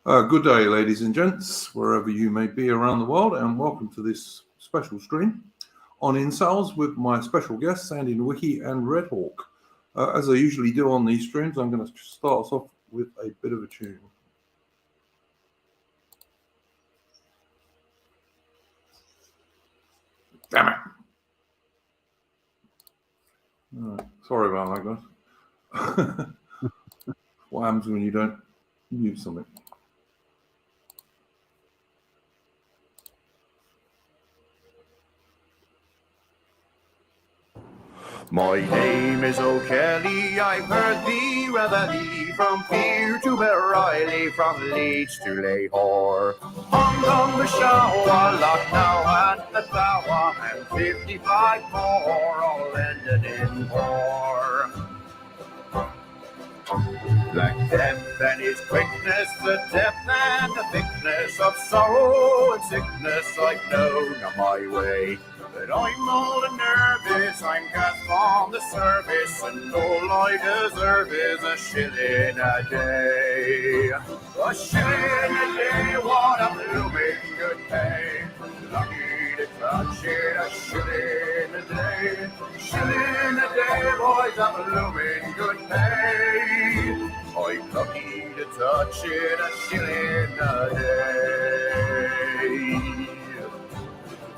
Good day, ladies and gents, wherever you may be around the world, and welcome to this special stream on Incels with my special guests, Sandy Nowicki and RedHawk. As I usually do on these streams, I'm going to start us off with a bit of a tune. Damn it. Right. Sorry about that, guys. What happens when you don't mute something? My name is O'Kelly, I've heard thee readily, from Fear to Bereilly, from Leeds to Lahore. On the Shawa, Lucknow and the Tawa, and 55 more, all ended in war. Like death and his quickness, the depth and the thickness of sorrow and sickness, I've known on my way. But I'm old and nervous, I'm cast from the service, and all I deserve is a shilling a day. A shilling a day, what a blooming good pay. Lucky to touch it, a shilling a day. Shilling a day, boys, a blooming good pay. I'm lucky to touch it, a shilling a day.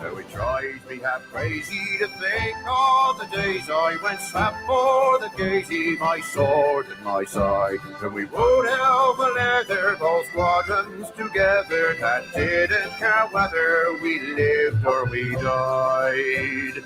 Though it drives me half crazy to think of the days I went slap for the gazy, my sword at my side. And we rode hell for leather, both squadrons together, that didn't care whether we lived or we died.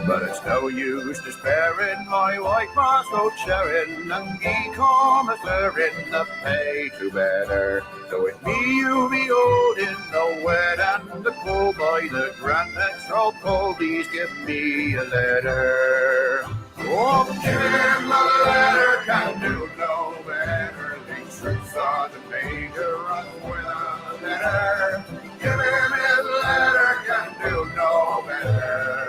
But it's no use despairing, my wife must no sharing, and me come a swearing the pay to better. So with me you be holding the wet and the cold by the grand extra cold, please give me a letter. Oh, give him a letter, can do no better. These troops are the major, run with a letter. Give him his letter, can do no better.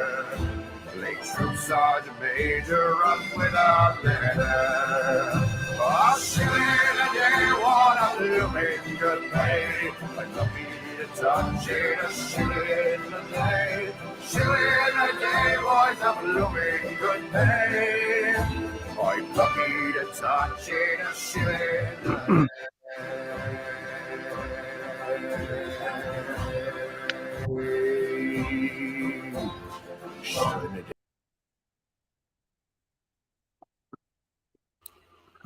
Troops Sergeant Major, run with a letter. A shilling a day, what a blooming good pay. I'm lucky to touch it, a shilling a day. Shilling a day, boys, a blooming good pay. I'm lucky to touch it, a shilling a day. Shilling a day.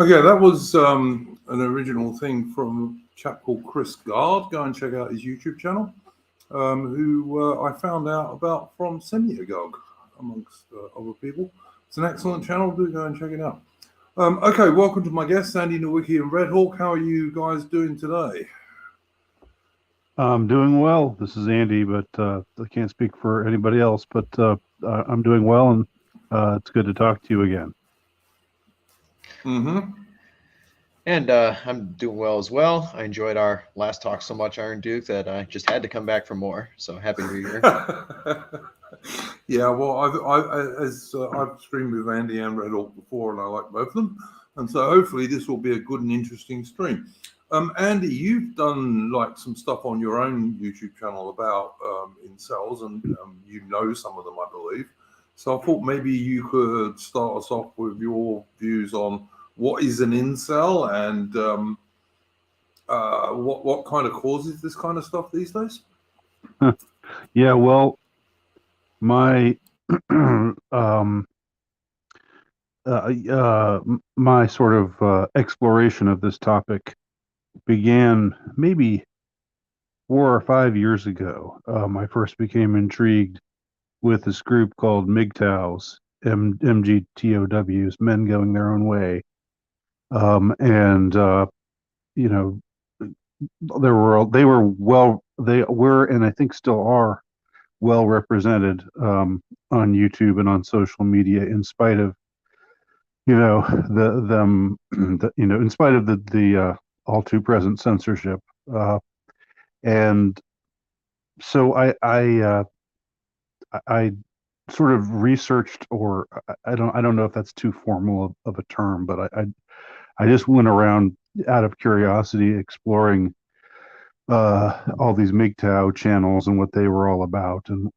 Okay, that was an original thing from a chap called Chris Gard. Go and check out his YouTube channel, who I found out about from Semiagog, amongst other people. It's an excellent channel. Do go and check it out. Okay, welcome to my guests, Sandy Nowicki and RedHawk. How are you guys doing today? I'm doing well. This is Andy, but I can't speak for anybody else, but I'm doing well, and it's good to talk to you again. Mm-hmm. And I'm doing well as well. I enjoyed our last talk so much, Iron Duke, that I just had to come back for more. So happy to be here. Yeah, well, I've streamed with Andy and RedHawk before, and I like both of them. And so hopefully this will be a good and interesting stream. Andy, you've done like some stuff on your own YouTube channel about incels, and you know some of them, I believe. So I thought maybe you could start us off with your views on what is an incel and what kind of causes this kind of stuff these days. Yeah, well, my my sort of exploration of this topic began maybe 4 or 5 years ago. I first became intrigued with this group called MGTOWs, MGTOWs, Men Going Their Own Way. And you know, they were and I think still are well represented on YouTube and on social media, in spite of in spite of the all too present censorship. And so I sort of researched, or I don't know if that's too formal of a term, but I just went around out of curiosity, exploring all these MGTOW channels and what they were all about, and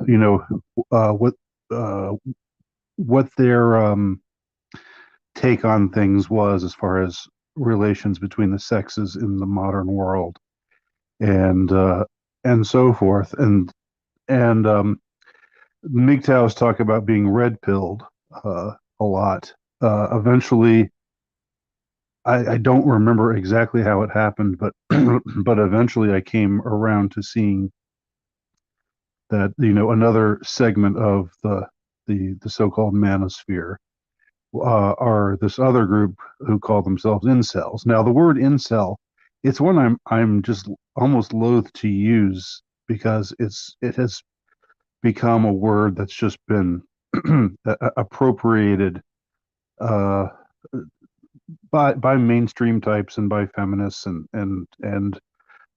you know uh, what uh, what their take on things was as far as relations between the sexes in the modern world, and so forth, and MGTOWs talk about being red pilled a lot. Eventually, I don't remember exactly how it happened, but but eventually I came around to seeing that, you know, another segment of the so-called manosphere are this other group who call themselves incels. Now, the word incel, it's one I'm just almost loath to use because it has become a word that's just been appropriated uh, by mainstream types and by feminists and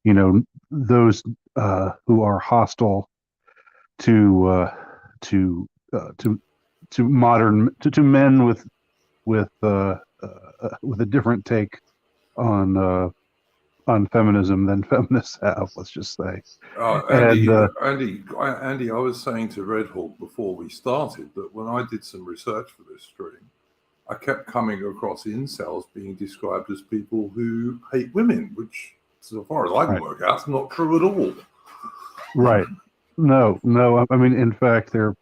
you know those who are hostile to to to to men with a different take on feminism than feminists have. Let's just say. And Andy, I was saying to RedHawk before we started that when I did some research for this stream, I kept coming across incels being described as people who hate women, which, so far as I can work out, is not true at all. Right. No. I mean, in fact, they're.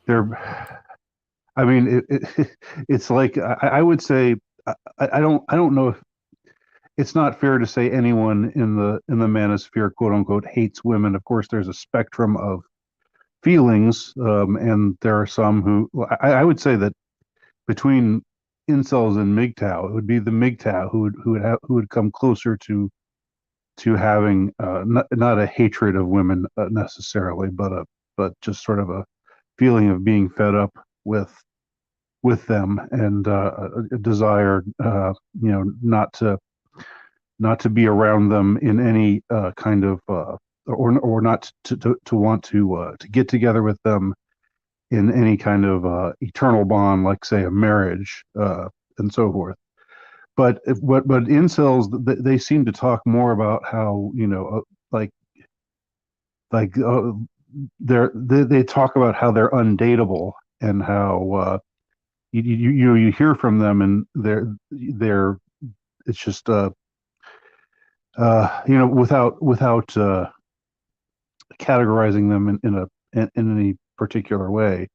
I mean, it's like I would say I don't know if it's not fair to say anyone in the manosphere, quote unquote, hates women. Of course, there's a spectrum of feelings, and there are some who I would say that between incels and MGTOW, it would be the MGTOW who would come closer to having not a hatred of women necessarily, but just sort of a feeling of being fed up with them and a desire, you know, not to be around them in any kind of or not to want to get together with them in any kind of eternal bond, like say a marriage and so forth. But incels, they seem to talk more about how, you know, like they talk about how they're undateable and how you hear from them and they're it's just you know, without categorizing them in any particular way.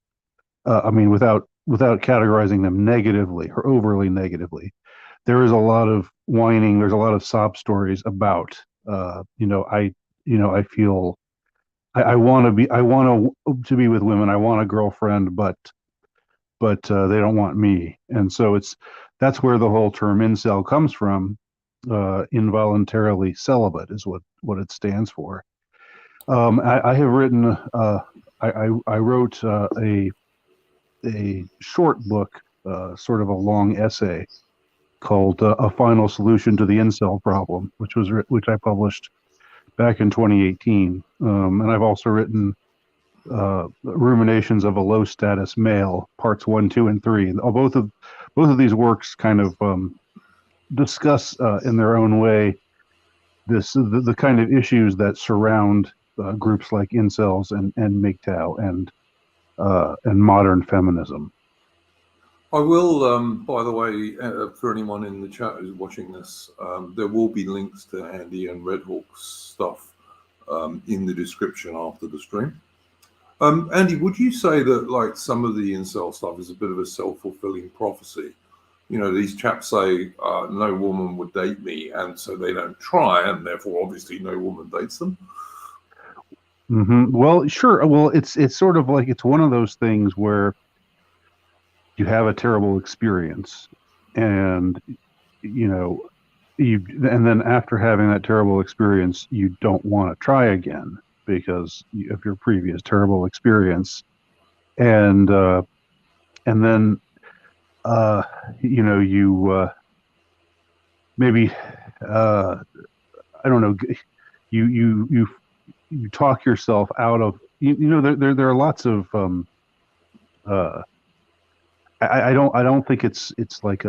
I mean, without categorizing them negatively or overly negatively. There is a lot of whining. There's a lot of sob stories about, you know, I feel I want to be with women. I want a girlfriend, but they don't want me, and so that's where the whole term incel comes from. Involuntarily celibate is what it stands for. I have written. I wrote a short book, sort of a long essay called "A Final Solution to the Incel Problem," which I published back in 2018. And I've also written "Ruminations of a Low Status Male," parts 1, 2, and 3. And both of these works kind of discuss in their own way the kind of issues that surround groups like incels and MGTOW and modern feminism. I will, by the way, for anyone in the chat who's watching this, there will be links to Andy and RedHawk's stuff in the description after the stream. Andy, would you say that like some of the incel stuff is a bit of a self-fulfilling prophecy? You know, these chaps say no woman would date me, and so they don't try, and therefore, obviously, no woman dates them. Mm-hmm. Well, sure. Well, it's sort of like it's one of those things where you have a terrible experience, and you know, and then after having that terrible experience, you don't want to try again because of your previous terrible experience, and then you know, you maybe I don't know, you talk yourself out of you know there are lots of uh I don't think it's like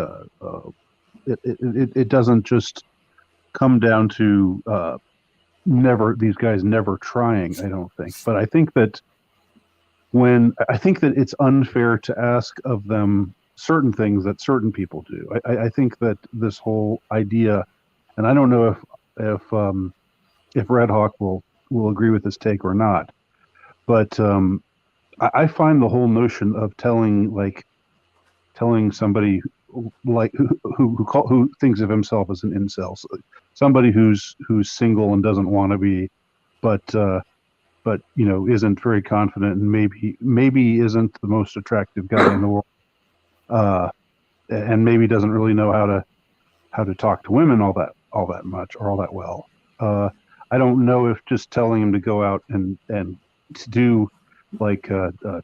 it doesn't just come down to these guys never trying. I don't think, but I think that it's unfair to ask of them certain things that certain people do. I think that this whole idea, and I don't know if RedHawk will agree with this take or not, but I find the whole notion of telling somebody like who thinks of himself as an incel, somebody who's single and doesn't want to be, but isn't very confident and maybe isn't the most attractive guy in the world, and maybe doesn't really know how to talk to women all that much or all that well. I don't know if just telling him to go out and to do like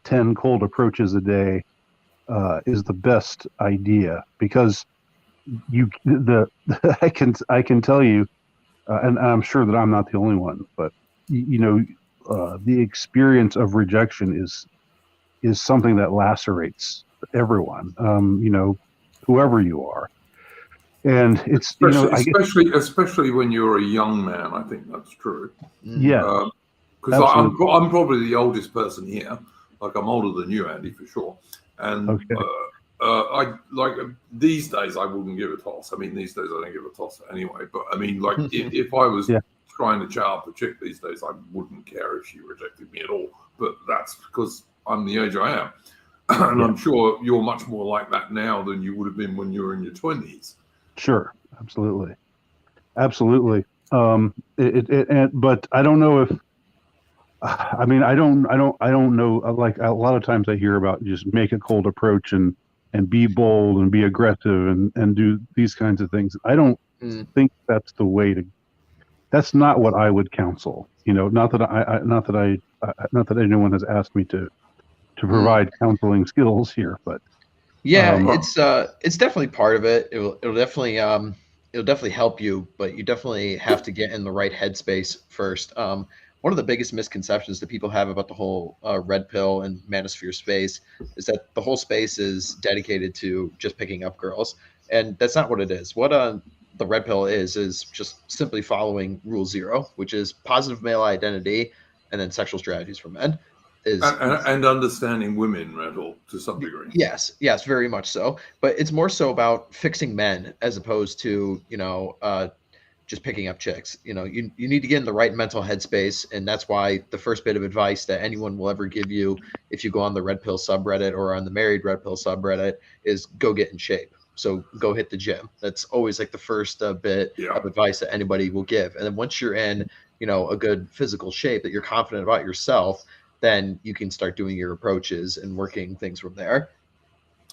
10 cold approaches a day is the best idea, because I can tell you, and I'm sure that I'm not the only one, but the experience of rejection is something that lacerates everyone, whoever you are. And it's especially when you're a young man. I think that's true. Yeah, because I'm probably the oldest person here. Like, I'm older than you, Andy, for sure. And okay. I like these days I wouldn't give a toss. I mean, these days I don't give a toss anyway. But I mean, like if I was trying to chat up a chick these days, I wouldn't care if she rejected me at all. But that's because I'm the age I am, and I'm sure you're much more like that now than you would have been when you were in your 20s. Sure, absolutely. But I don't know if. I mean, I don't know. Like, a lot of times I hear about just make a cold approach and be bold and be aggressive and do these kinds of things. I don't think that's the way to. That's not what I would counsel. Not that anyone has asked me to provide counseling skills here, but it's definitely part of it. It'll definitely help you, but you definitely have to get in the right headspace first. One of the biggest misconceptions that people have about the whole red pill and manosphere space is that the whole space is dedicated to just picking up girls, and that's not what it is. What the red pill is just simply following rule 0, which is positive male identity and then sexual strategies for men. And understanding women, RedHawk, to some degree. Yes, very much so. But it's more so about fixing men as opposed to just picking up chicks. You need to get in the right mental headspace, and that's why the first bit of advice that anyone will ever give you if you go on the red pill subreddit or on the married red pill subreddit is go get in shape. So go hit the gym. That's always like the first bit of advice that anybody will give. And then once you're in, a good physical shape that you're confident about yourself, then you can start doing your approaches and working things from there.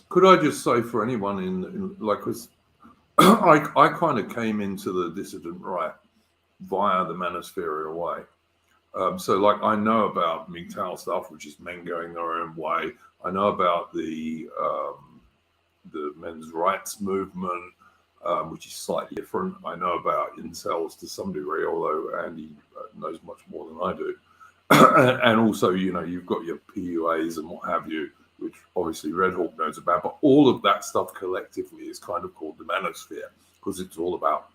Could I just say, for anyone in like, because I kind of came into the dissident right via the manosphere way. So, like, I know about MGTOW stuff, which is men going their own way. I know about the men's rights movement, which is slightly different. I know about incels to some degree, although Andy knows much more than I do. And also, you've got your PUAs and what have you, which obviously RedHawk knows about. But all of that stuff collectively is kind of called the manosphere, because it's all about,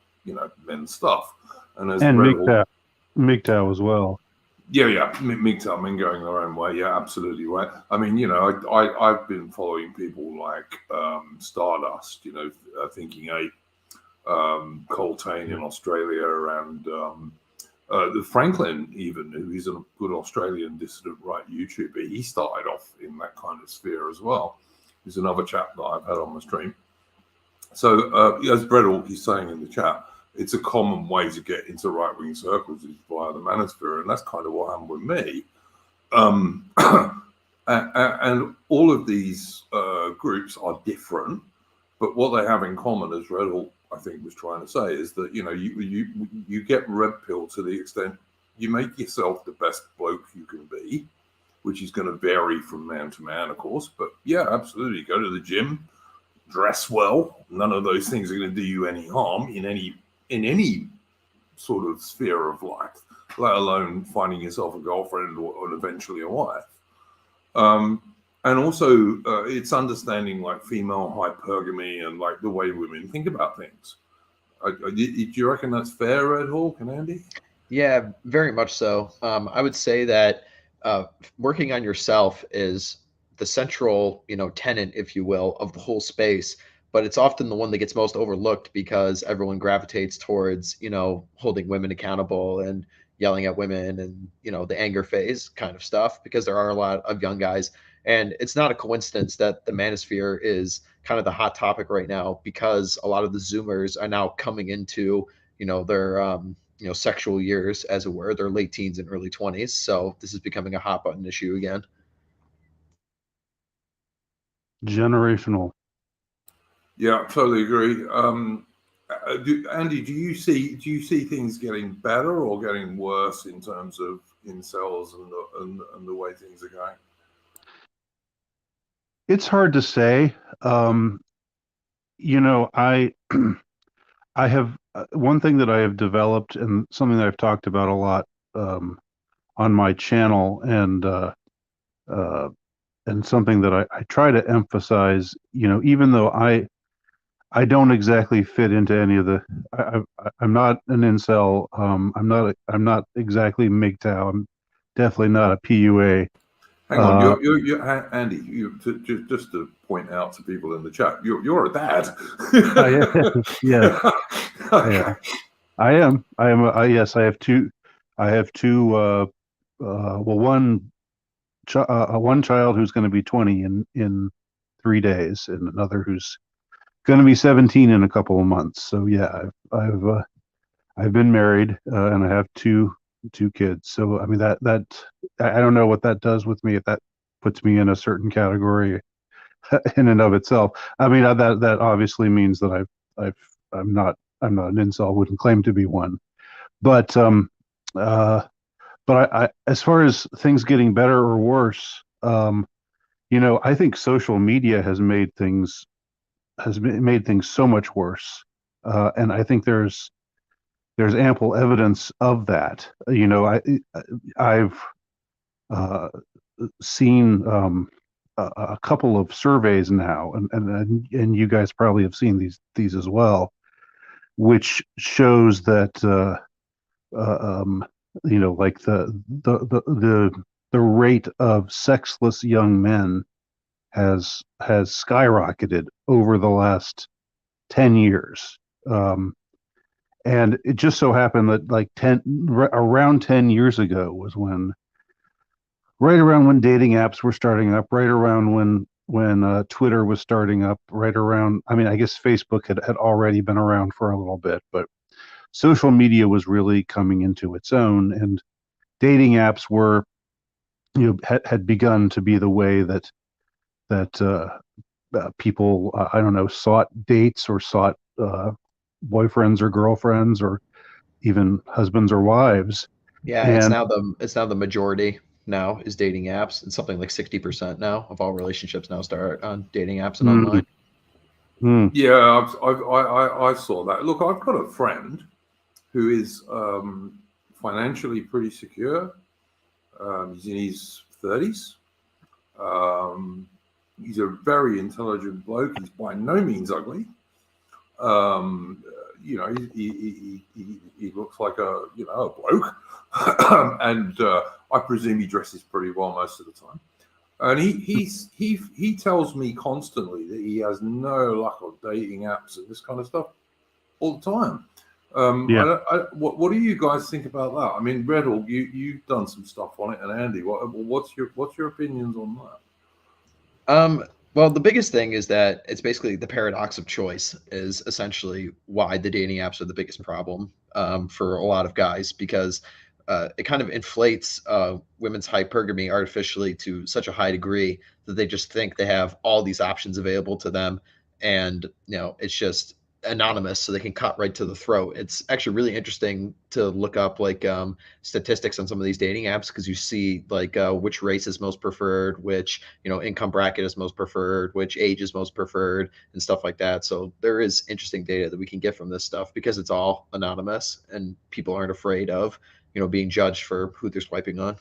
men's stuff. And MGTOW as well. MGTOW, men going their own way. Yeah, absolutely right. I mean, I've been following people like Stardust, Thinking Ape, Coltane in Australia, and the Franklin, even, who is a good Australian dissident right YouTuber. He started off in that kind of sphere as well. He's another chap that I've had on the stream. So as RedHawk is saying in the chat, it's a common way to get into right-wing circles is via the manosphere, and that's kind of what happened with me. And all of these groups are different, but what they have in common, as RedHawk, I think, was trying to say, is that you get red pill to the extent you make yourself the best bloke you can be, which is going to vary from man to man, of course. But yeah, absolutely, go to the gym, dress well. None of those things are going to do you any harm in any sort of sphere of life, let alone finding yourself a girlfriend or eventually a wife. And and also it's understanding like female hypergamy and like the way women think about things. Do you reckon that's fair, RedHawk and Andy? Yeah, very much so. I would say that working on yourself is the central, tenet, if you will, of the whole space. But it's often the one that gets most overlooked because everyone gravitates towards, holding women accountable and yelling at women and, the anger phase kind of stuff, because there are a lot of young guys. And it's not a coincidence that the manosphere is kind of the hot topic right now, because a lot of the Zoomers are now coming into, their sexual years, as it were, their late teens and early 20s. So this is becoming a hot button issue again. Generational. Yeah, totally agree. Andy, do you see things getting better or getting worse in terms of incels and the way things are going? It's hard to say. I I have one thing that I have developed, and something that I've talked about a lot on my channel, uh, and something that I try to emphasize. Even though I don't exactly fit into any of the. I'm not an incel. I'm not exactly MGTOW. I'm definitely not a PUA. Hang on, Andy. Just to point out to people in the chat, you're a dad. Yes, Okay. yeah, I am. Yes, I have two. I have two. Well, one child who's going to be 20 in 3 days, and another who's going to be 17 in a couple of months. So yeah, I've been married, and I have two kids. So I mean that I don't know what that does with me, if that puts me in a certain category in and of itself. I mean that obviously means that I've I'm not an incel. Wouldn't claim to be one, but uh, I as far as things getting better or worse, I think social media has made things so much worse, and I think there's ample evidence of that. I've seen a couple of surveys now, and you guys probably have seen these as well, which shows that like the rate of sexless young men has skyrocketed over the last 10 years. And it just so happened that like around 10 years ago was right around when dating apps were starting up, right around when Twitter was starting up, right around, I mean, I guess Facebook had already been around for a little bit, but social media was really coming into its own, and dating apps were, had begun to be the way that people, I don't know, sought dates or sought boyfriends or girlfriends or even husbands or wives. Yeah, And it's now the majority now is dating apps, and something like 60% now of all relationships now start on dating apps and mm, online. Yeah, I saw that. Look, I've got a friend who is financially pretty secure. He's in his 30s. He's a very intelligent bloke. He's by no means ugly. He looks like a bloke, and I presume he dresses pretty well most of the time. And he tells me constantly that he has no luck on dating apps and this kind of stuff all the time. yeah, What do you guys think about that? I mean, RedHawk, you've done some stuff on it, and Andy, what's your opinions on that? Well, the biggest thing is that it's basically the paradox of choice is essentially why the dating apps are the biggest problem for a lot of guys, because it kind of inflates women's hypergamy artificially to such a high degree that they just think they have all these options available to them, and it's just anonymous, so they can cut right to the throat. It's actually really interesting to look up like statistics on some of these dating apps, because you see like which race is most preferred, which income bracket is most preferred, which age is most preferred, and stuff like that. So there is interesting data that we can get from this stuff because it's all anonymous and people aren't afraid of being judged for who they're swiping on.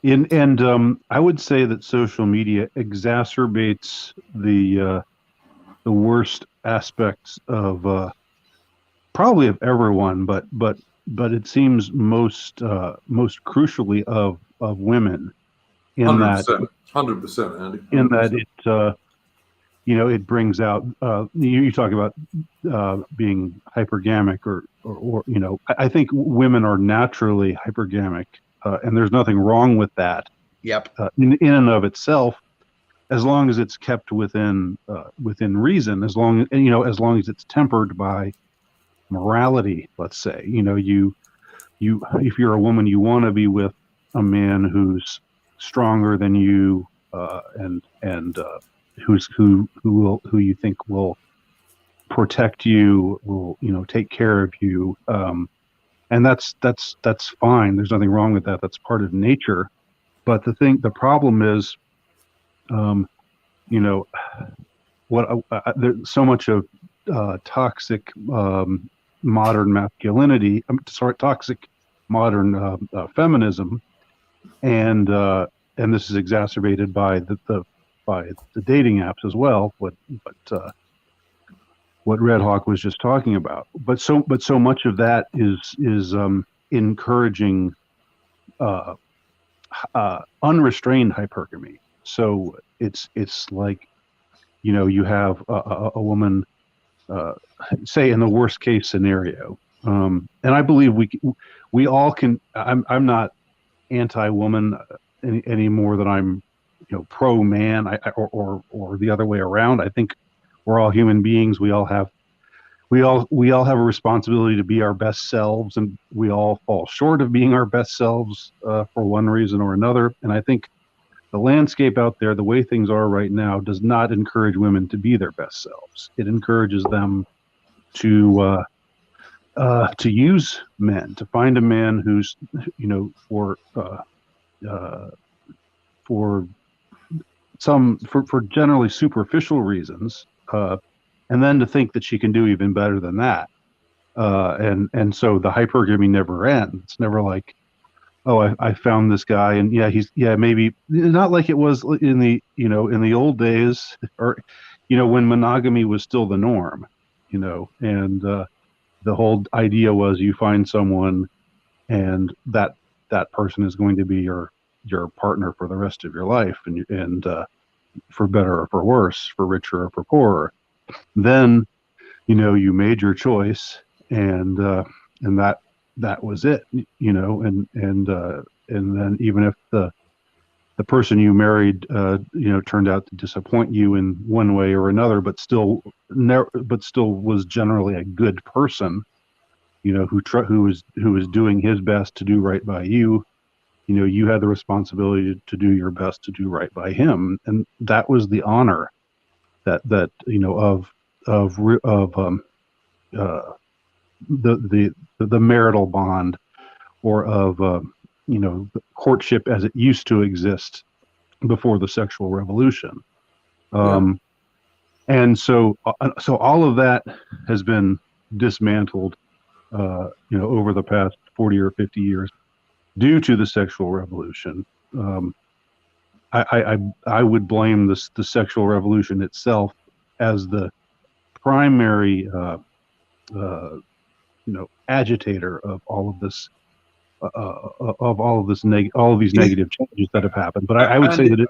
I would say that social media exacerbates the worst aspects of probably of everyone, but it seems most crucially of women in that 100%, 100%, Andy. 100%. in that it brings out you talk about being hypergamic or I think women are naturally hypergamic, and there's nothing wrong with that. Yep. In and of itself, as long as it's kept within reason, as long as it's tempered by morality. Let's say you if you're a woman, you want to be with a man who's stronger than you, and who you think will protect you, will take care of you, and that's fine. There's nothing wrong with that. That's part of nature. But the problem is, there's so much of toxic modern masculinity. Toxic modern feminism, and this is exacerbated by the dating apps as well. What RedHawk was just talking about. But so much of that is encouraging unrestrained hypergamy. So it's like you have a woman, say in the worst case scenario, and I believe we all can. I'm not anti-woman any more than I'm pro man, or the other way around. I think we're all human beings. We all have a responsibility to be our best selves, and we all fall short of being our best selves for one reason or another. And I think the landscape out there, the way things are right now, does not encourage women to be their best selves. It encourages them to use men, to find a man who's for generally superficial reasons, and then to think that she can do even better than that. And so the hypergamy never ends. It's never like, oh, I found this guy, and maybe not like it was in the old days, or when monogamy was still the norm, and the whole idea was you find someone, and that person is going to be your partner for the rest of your life, and for better or for worse, for richer or for poorer. Then you made your choice, and that was it, and then even if the person you married turned out to disappoint you in one way or another, but still was generally a good person, who was doing his best to do right by you, you had the responsibility to do your best to do right by him, and that was the honor that the marital bond, or of the courtship as it used to exist before the sexual revolution. And so all of that has been dismantled over the past 40 or 50 years due to the sexual revolution. I would blame the sexual revolution itself as the primary agitator of all of this, all of these negative changes that have happened. But I would say that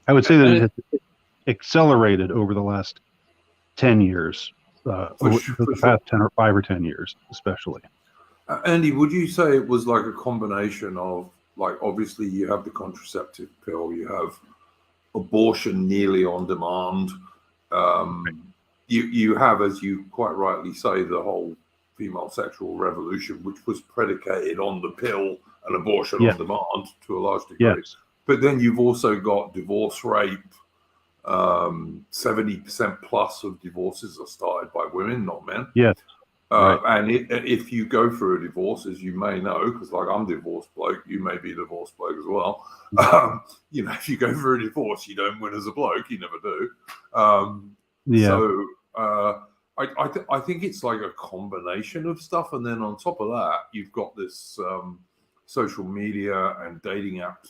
it has accelerated over the last 10 years, the past 10 or 5 or 10 years, especially. Andy, would you say it was like a combination of, like, obviously you have the contraceptive pill, you have abortion nearly on demand, you have, as you quite rightly say, the whole female sexual revolution, which was predicated on the pill and abortion on demand to a large degree. Yes. But then you've also got divorce rate. 70% plus of divorces are started by women, not men. Yes. Right. And if you go through a divorce, as you may know, because like I'm a divorced bloke, you may be a divorced bloke as well. If you go through a divorce, you don't win as a bloke. You never do. So I think it's like a combination of stuff, and then on top of that, you've got this social media and dating app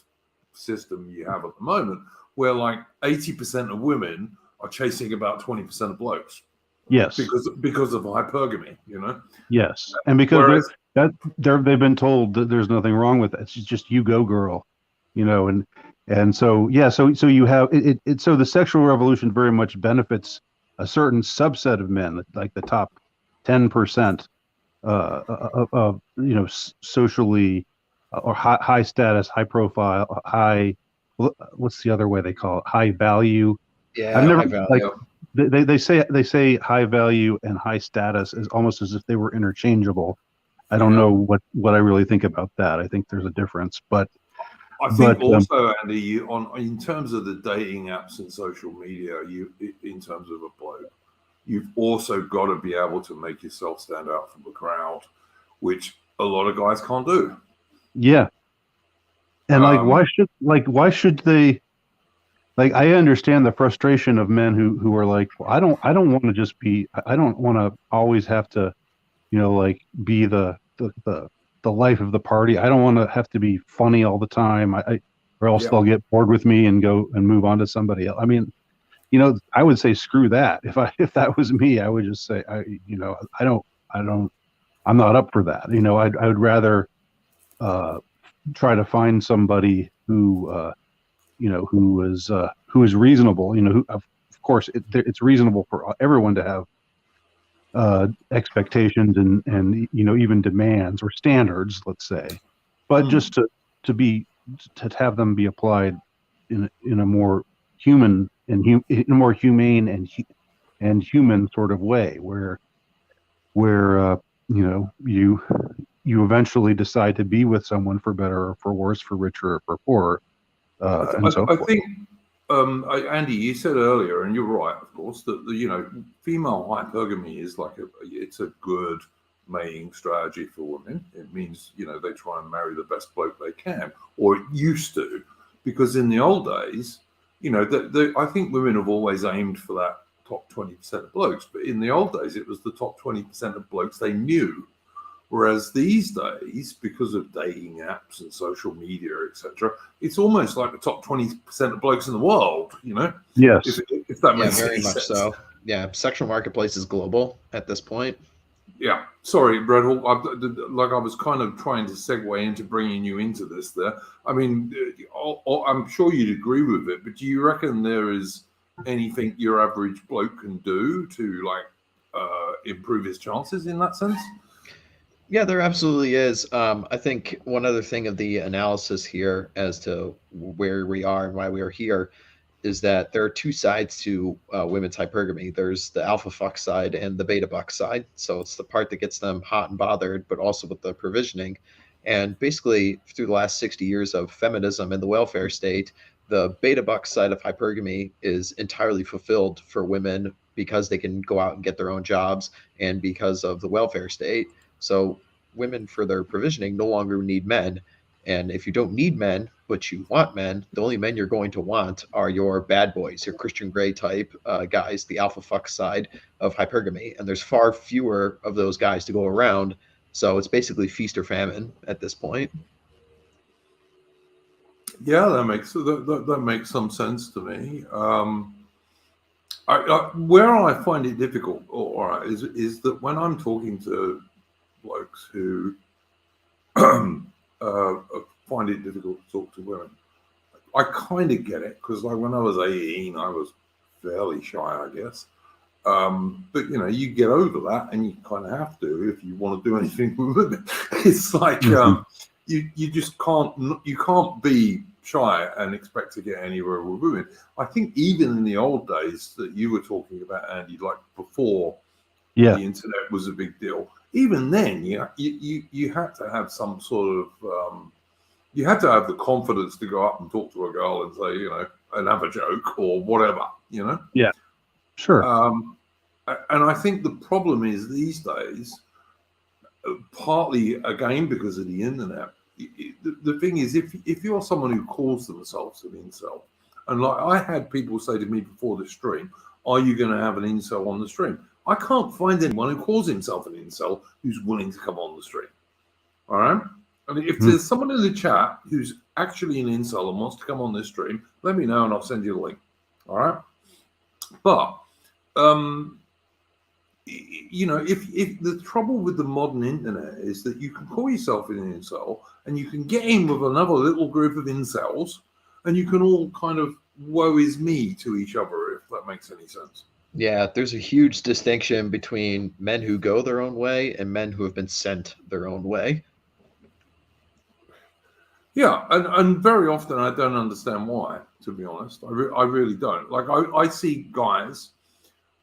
system you have at the moment, where like 80% of women are chasing about 20% of blokes. Yes. Because of hypergamy, you know. Yes, and because they've been told that there's nothing wrong with it. It's just you go, girl, you know, and so yeah, so you have it. So the sexual revolution very much benefits a certain subset of men, like the top 10% of socially or high status, high profile, high. What's the other way they call it? High value. I've Yeah, never high value. like they say high value and high status is almost as if they were interchangeable. I don't know what I really think about that. I think there's a difference, but I think also, Andy, in terms of the dating apps and social media, in terms of a bloke, you've also got to be able to make yourself stand out from the crowd, which a lot of guys can't do. Yeah, and why should they? Like, I understand the frustration of men who are like, well, I don't want to just be, I don't want to always have to, like be the life of the party. I don't want to have to be funny all the time. Or else they'll get bored with me and go and move on to somebody else. I mean, I would say screw that. If that was me, I would just say, I'm not up for that. I would rather try to find somebody who who is reasonable. Who, of course, it's reasonable for everyone to have expectations and even demands or standards, let's say, but just to have them be applied in a more human and in a more humane and human sort of way, where you eventually decide to be with someone for better or for worse, for richer or for poorer. I think, Andy, you said earlier, and you're right, of course, that female hypergamy is it's a good mating strategy for women. It means they try and marry the best bloke they can, or it used to, because in the old days, I think women have always aimed for that top 20% of blokes, but in the old days, it was the top 20% of blokes they knew. Whereas these days, because of dating apps and social media, etc., it's almost like the top 20% of blokes in the world, Yes. If that makes very any much sense. so. Yeah, sexual marketplace is global at this point. Yeah, sorry, RedHawk. I was kind of trying to segue into bringing you into this there. I mean, I'm sure you'd agree with it, but do you reckon there is anything your average bloke can do to improve his chances in that sense? Yeah, there absolutely is. I think one other thing of the analysis here as to where we are and why we are here is that there are two sides to women's hypergamy. There's the alpha fuck side and the beta buck side. So it's the part that gets them hot and bothered, but also with the provisioning. And basically, through the last 60 years of feminism and the welfare state, the beta buck side of hypergamy is entirely fulfilled for women because they can go out and get their own jobs and because of the welfare state. So women, for their provisioning, no longer need men. And if you don't need men, but you want men, the only men you're going to want are your bad boys, your Christian Grey type guys, the alpha fuck side of hypergamy. And there's far fewer of those guys to go around. So it's basically feast or famine at this point. Yeah, that makes some sense to me. Where I find it difficult, all right, is that when I'm talking to blokes who find it difficult to talk to women, I kind of get it, because when I was 18, I was fairly shy, I guess. But you get over that, and you kind of have to if you want to do anything with women. It's like you just can't be shy and expect to get anywhere with women. I think even in the old days that you were talking about, Andy, like before the internet was a big deal, even then, you had to have some sort of you had to have the confidence to go up and talk to a girl and say, and have a joke or whatever, Yeah, sure. And I think the problem is these days, partly again because of the internet, the thing is, if you're someone who calls themselves an incel, and like I had people say to me before the stream, are you going to have an incel on the stream? I can't find anyone who calls himself an incel who's willing to come on the stream. All right. I mean, if there's someone in the chat who's actually an incel and wants to come on this stream, let me know and I'll send you the link. All right. But, you know, if the trouble with the modern internet is that you can call yourself an incel and you can get in with another little group of incels and you can all kind of woe is me to each other, if that makes any sense. Yeah, there's a huge distinction between men who go their own way and men who have been sent their own way. Yeah, and very often I don't understand why, to be honest. I really don't. Like, I see guys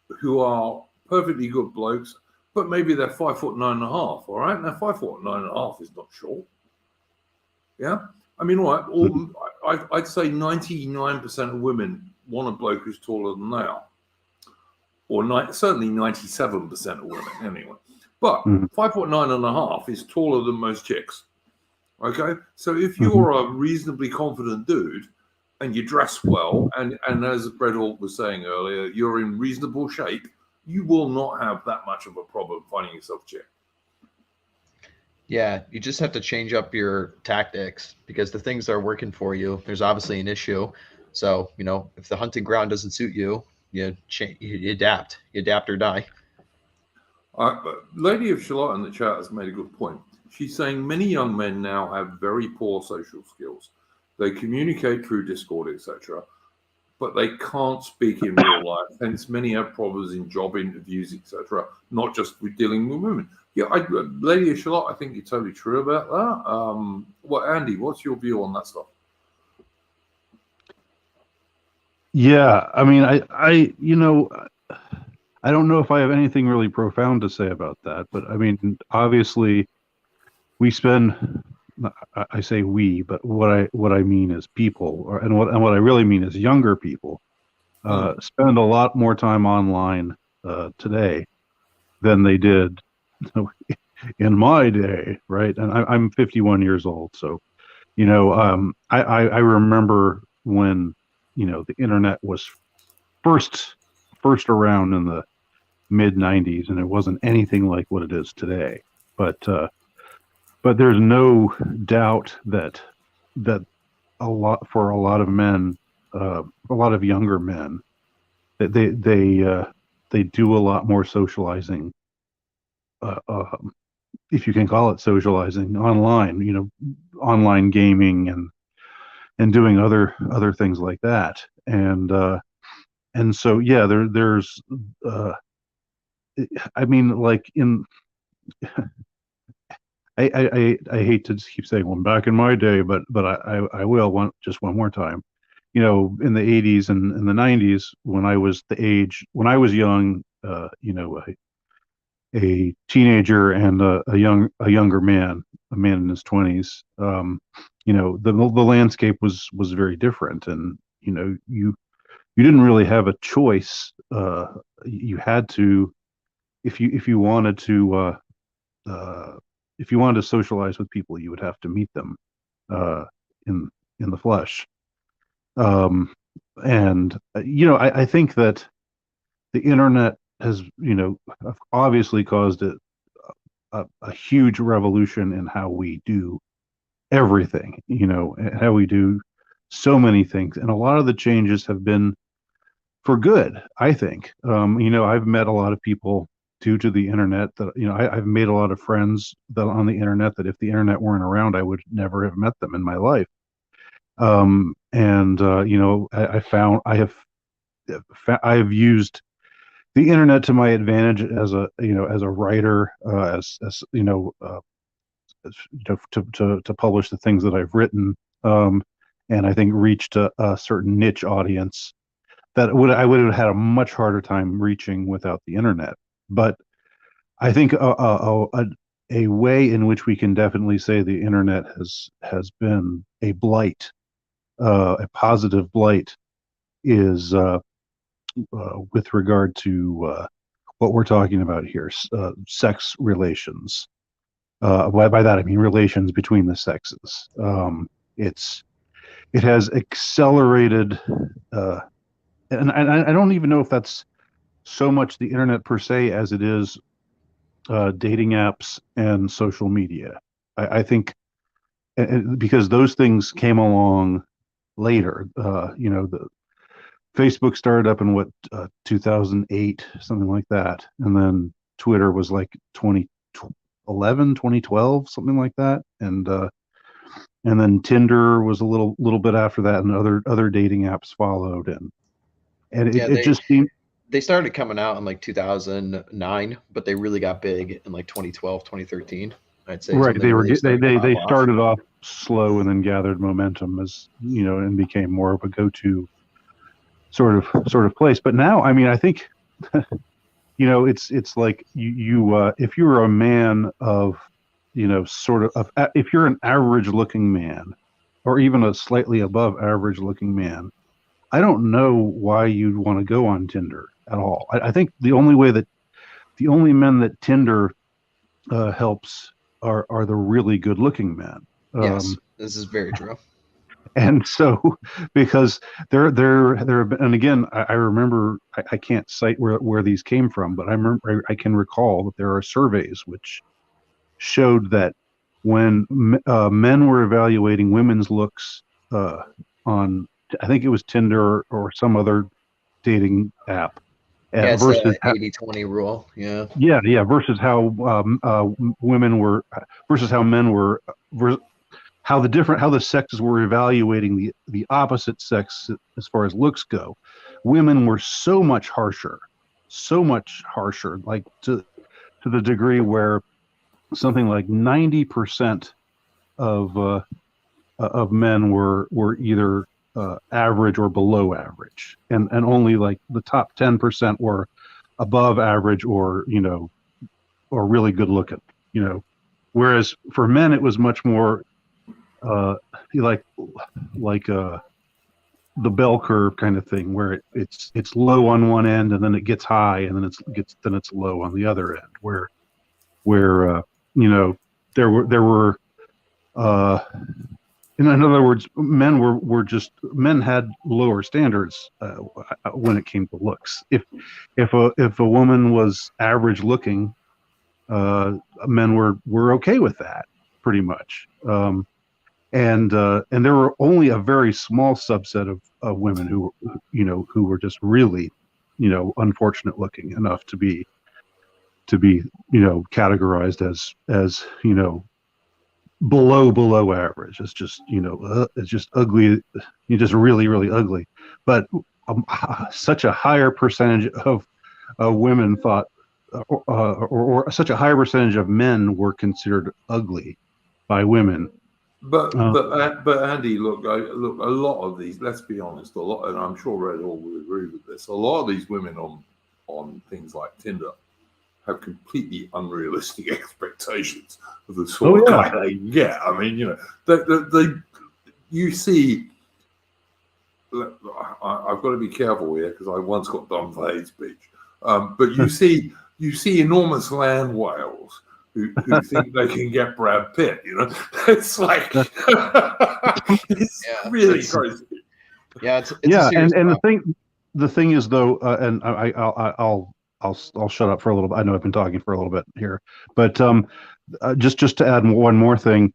who are perfectly good blokes, but maybe they're 5'9.5", all right? Now, 5'9.5" is not short. Yeah? I mean, what? I'd say 99% of women want a bloke who's taller than they are. Or certainly 97% of women, anyway. But 5'9.5" is taller than most chicks. Okay, so if you're a reasonably confident dude and you dress well, and as RedHawk was saying earlier, you're in reasonable shape, you will not have that much of a problem finding yourself a chick. Yeah, you just have to change up your tactics because the things that are working for you, there's obviously an issue. So, you know, if the hunting ground doesn't suit you, you adapt or die. Lady of Charlotte in the chat has made a good point. She's saying many young men now have very poor social skills. They communicate through Discord, etc., but they can't speak in real life. Hence, many have problems in job interviews, etc., not just with dealing with women. Yeah, Lady of Charlotte, I think you're totally true about that. Well, Andy, what's your view on that stuff? Yeah, I mean, you know, I don't know if I have anything really profound to say about that, but I mean, obviously, we spend. I say we, but what I mean is people, and what I really mean is younger people spend a lot more time online today than they did in my day, right? And I'm 51 years old, so you know, I remember when the internet was first around in the mid 90s, and it wasn't anything like what it is today. But there's no doubt that a lot of men, a lot of younger men, that they do a lot more socializing, if you can call it socializing, online. You know, online gaming and doing other things like that. And so yeah, there's I mean, like in I hate to keep saying, well, back in my day, but I will just one more time. You know, in the 80s and in the 90s, when I was young, you know, a teenager and a younger man, a man in his 20s, you know, the landscape was very different, and you know, you didn't really have a choice. You had to, if you wanted to. If you wanted to socialize with people, you would have to meet them in the flesh. And you know, I think that the internet has, you know, obviously caused a huge revolution in how we do everything, you know, how we do so many things, and a lot of the changes have been for good, I think. You know, I've met a lot of people due to the internet that, you know, I've made a lot of friends that on the internet that if the internet weren't around, I would never have met them in my life. You know, I have used the internet to my advantage as a, you know, as a writer, as you know, to publish the things that I've written, and I think reached a certain niche audience that I would have had a much harder time reaching without the internet. But I think a way in which we can definitely say the internet has been a blight, a positive blight, is with regard to what we're talking about here, sex relations. By that I mean relations between the sexes. It has accelerated, and I don't even know if that's so much the internet per se as it is dating apps and social media. I think because those things came along later. The Facebook started up in 2008, something like that, and then Twitter was like 2011, 2012, something like that, and then Tinder was a little bit after that, and other dating apps followed, and Yeah, it just seemed. they started coming out in like 2009, but they really got big in like 2012, 2013. I'd say is Right. when they really started to They pop off. started off slow and then gathered momentum, as and became more of a go-to sort of place. But now, I mean, I think it's like if you're a man of if you're an average looking man, or even a slightly above average looking man, I don't know why you'd want to go on Tinder at all. I think the only men that Tinder helps are the really good looking men. Yes, this is very true. And so, because there have been, and again, I remember, I can't cite where these came from, but I can recall that there are surveys which showed that when men were evaluating women's looks on, I think it was Tinder or some other dating app, Yeah, it's versus the 80-20 rule. Yeah. versus how women were, versus how men were, how the sexes were evaluating the opposite sex as far as looks go. Women were so much harsher, like to the degree where something like 90% of men were either average or below average, and only like the top 10% were above average or really good looking. Whereas for men it was much more like the bell curve kind of thing, where it's low on one end and then it gets high and then it's low on the other end. Where there were in other words, men had lower standards when it came to looks. If a woman was average looking, men were okay with that pretty much. And there were only a very small subset of women who were just really unfortunate looking enough to be categorized as below average. It's just it's just ugly. You're just really ugly. But such a higher percentage of women thought, or such a higher percentage of men were considered ugly by women. But Andy, look, a lot of these. Let's be honest, a lot, and I'm sure RedHawk will agree with this. A lot of these women on things like Tinder have completely unrealistic expectations of the sort of guy they get. I mean, you see. I've got to be careful here because I once got done for hate speech. But you see enormous land whales who think they can get Brad Pitt. It's like it's really crazy. Yeah, it's and the thing is though, and I'll shut up for a little bit. I know I've been talking for a little bit here, but just to add one more thing,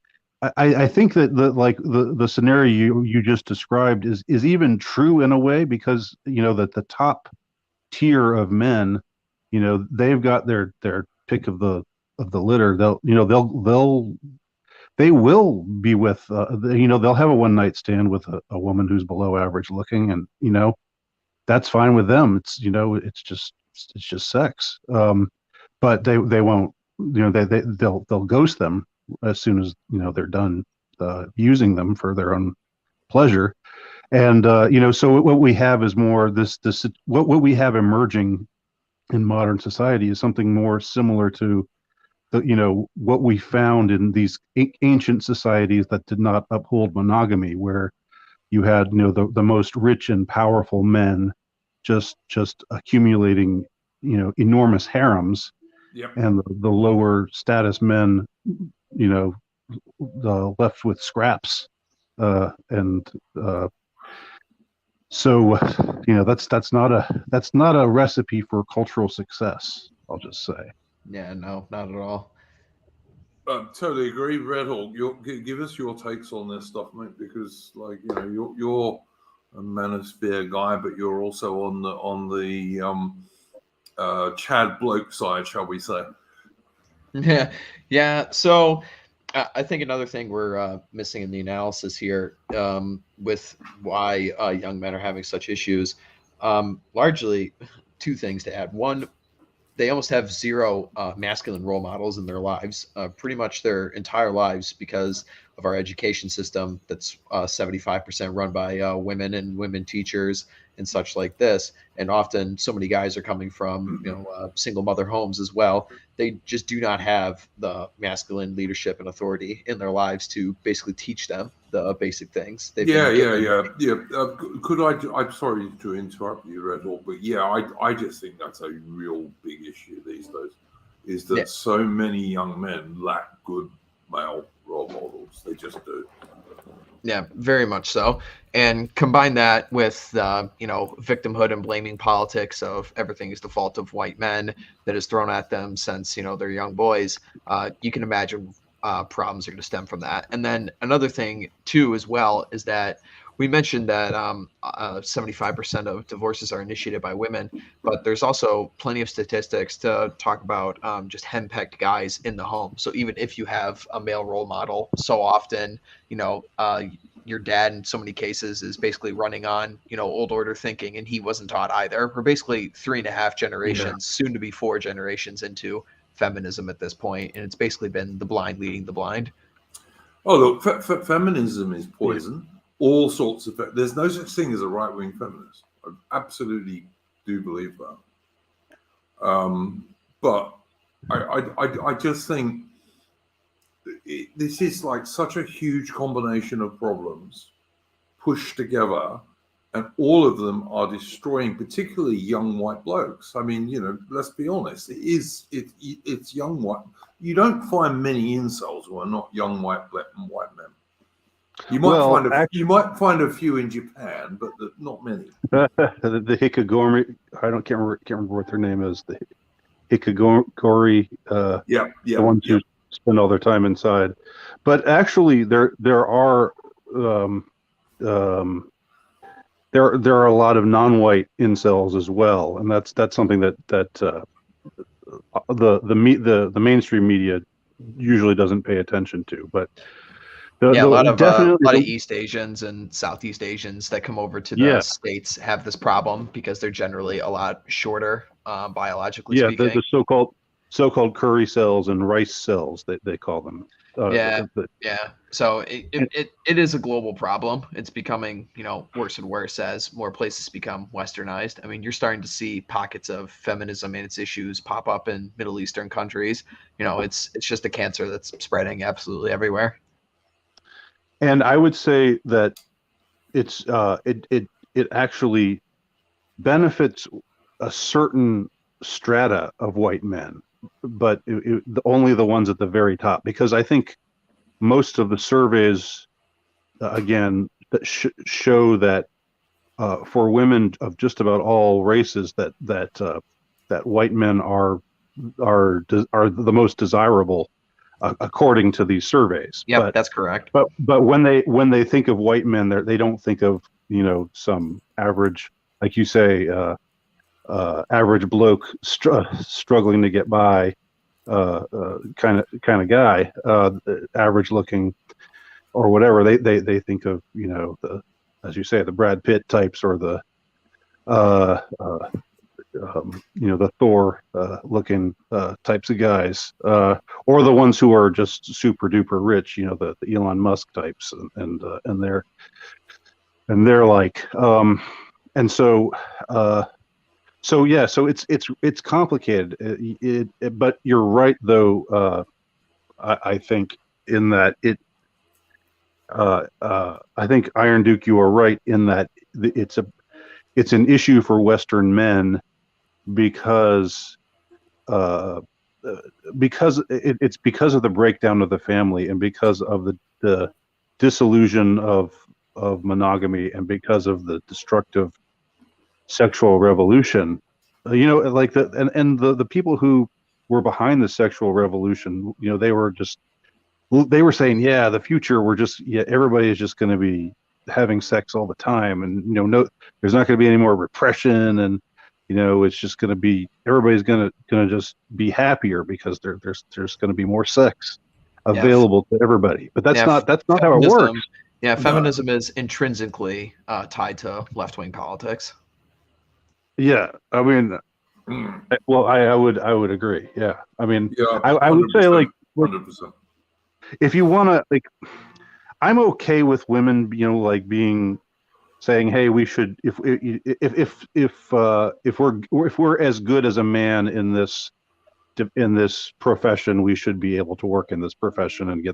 I think that the scenario you just described is even true in a way, because that the top tier of men, they've got their pick of the litter. They will be with they'll have a one night stand with a woman who's below average looking, and that's fine with them. It's just sex. But they won't, they'll ghost them as soon as they're done using them for their own pleasure. And so what we have is more this what we have emerging in modern society is something more similar to what we found in these ancient societies that did not uphold monogamy, where you had the most rich and powerful men just accumulating enormous harems. Yep. And the lower status men left with scraps, and so that's not a recipe for cultural success, I'll just say. Yeah, no, not at all. Totally agree. RedHawk, give us your takes on this stuff, mate, because like you're a manosphere guy, but you're also on the Chad bloke side, shall we say? Yeah, yeah. So I think another thing we're missing in the analysis here, with why young men are having such issues, largely two things to add. One, they almost have zero masculine role models in their lives, pretty much their entire lives, because of our education system that's 75% run by women and women teachers and such like this. And often so many guys are coming from, single mother homes as well. They just do not have the masculine leadership and authority in their lives to basically teach them the basic things. They've Yeah. been given. Could I'm sorry to interrupt you, RedHawk, but yeah, I just think that's a real big issue these days. Is that Yeah. so many young men lack good male role models? They just do. Yeah, very much so. And combine that with victimhood and blaming politics of everything is the fault of white men that is thrown at them since they're young boys. You can imagine problems are going to stem from that. And then another thing too, as well, is that we mentioned that 75% of divorces are initiated by women, but there's also plenty of statistics to talk about just henpecked guys in the home. So even if you have a male role model, so often your dad in so many cases is basically running on old order thinking, and he wasn't taught either. We're basically 3.5 generations, soon to be 4 generations into feminism at this point, and it's basically been the blind leading the blind. Oh, look, feminism is poison. All sorts of. There's no such thing as a right-wing feminist. I absolutely do believe that. But I just think this is like such a huge combination of problems pushed together, and all of them are destroying particularly young white blokes. I mean, let's be honest, it's young white. You don't find many incels who are not young white men. You might find a few in Japan, but not many. The Hikagori, can't remember what their name is. The Hikagori, the ones who spend all their time inside. But actually, there are a lot of non-white incels as well, and that's something that the mainstream media usually doesn't pay attention to. But a lot of East Asians and Southeast Asians that come over to the States have this problem because they're generally a lot shorter, biologically speaking. The so-called curry cells and rice cells they call them. So it is a global problem. It's becoming worse and worse as more places become westernized. I mean, you're starting to see pockets of feminism and its issues pop up in Middle Eastern countries. It's just a cancer that's spreading absolutely everywhere. And I would say that it actually benefits a certain strata of white men, but only the ones at the very top, because I think most of the surveys again that show that for women of just about all races that white men are the most desirable according to these surveys. Yeah, that's correct. But when they think of white men, they don't think of some average, like you say, average bloke struggling to get by, kind of guy, average looking or whatever. They think of the, as you say, the Brad Pitt types, or the the Thor looking types of guys, or the ones who are just super duper rich, the Elon Musk types, and they're like, and so it's complicated. But you're right, though. I think in that I think Iron Duke, you are right in that it's an issue for Western men because it's because of the breakdown of the family, and because of the disillusion of monogamy, and because of the destructive sexual revolution. Like the people who were behind the sexual revolution, they were just they were saying, yeah, the future, everybody is just going to be having sex all the time, and no, there's not going to be any more repression, and it's just going to be everybody's going to just be happier because there's going to be more sex available to everybody. But that's not how it works. Yeah, feminism is intrinsically tied to left-wing politics. Yeah, I mean, well, I would agree. Yeah, I mean, yeah, I would say 100%. If you want to, I'm okay with women, saying, hey, we should, if we're as good as a man in this profession, we should be able to work in this profession and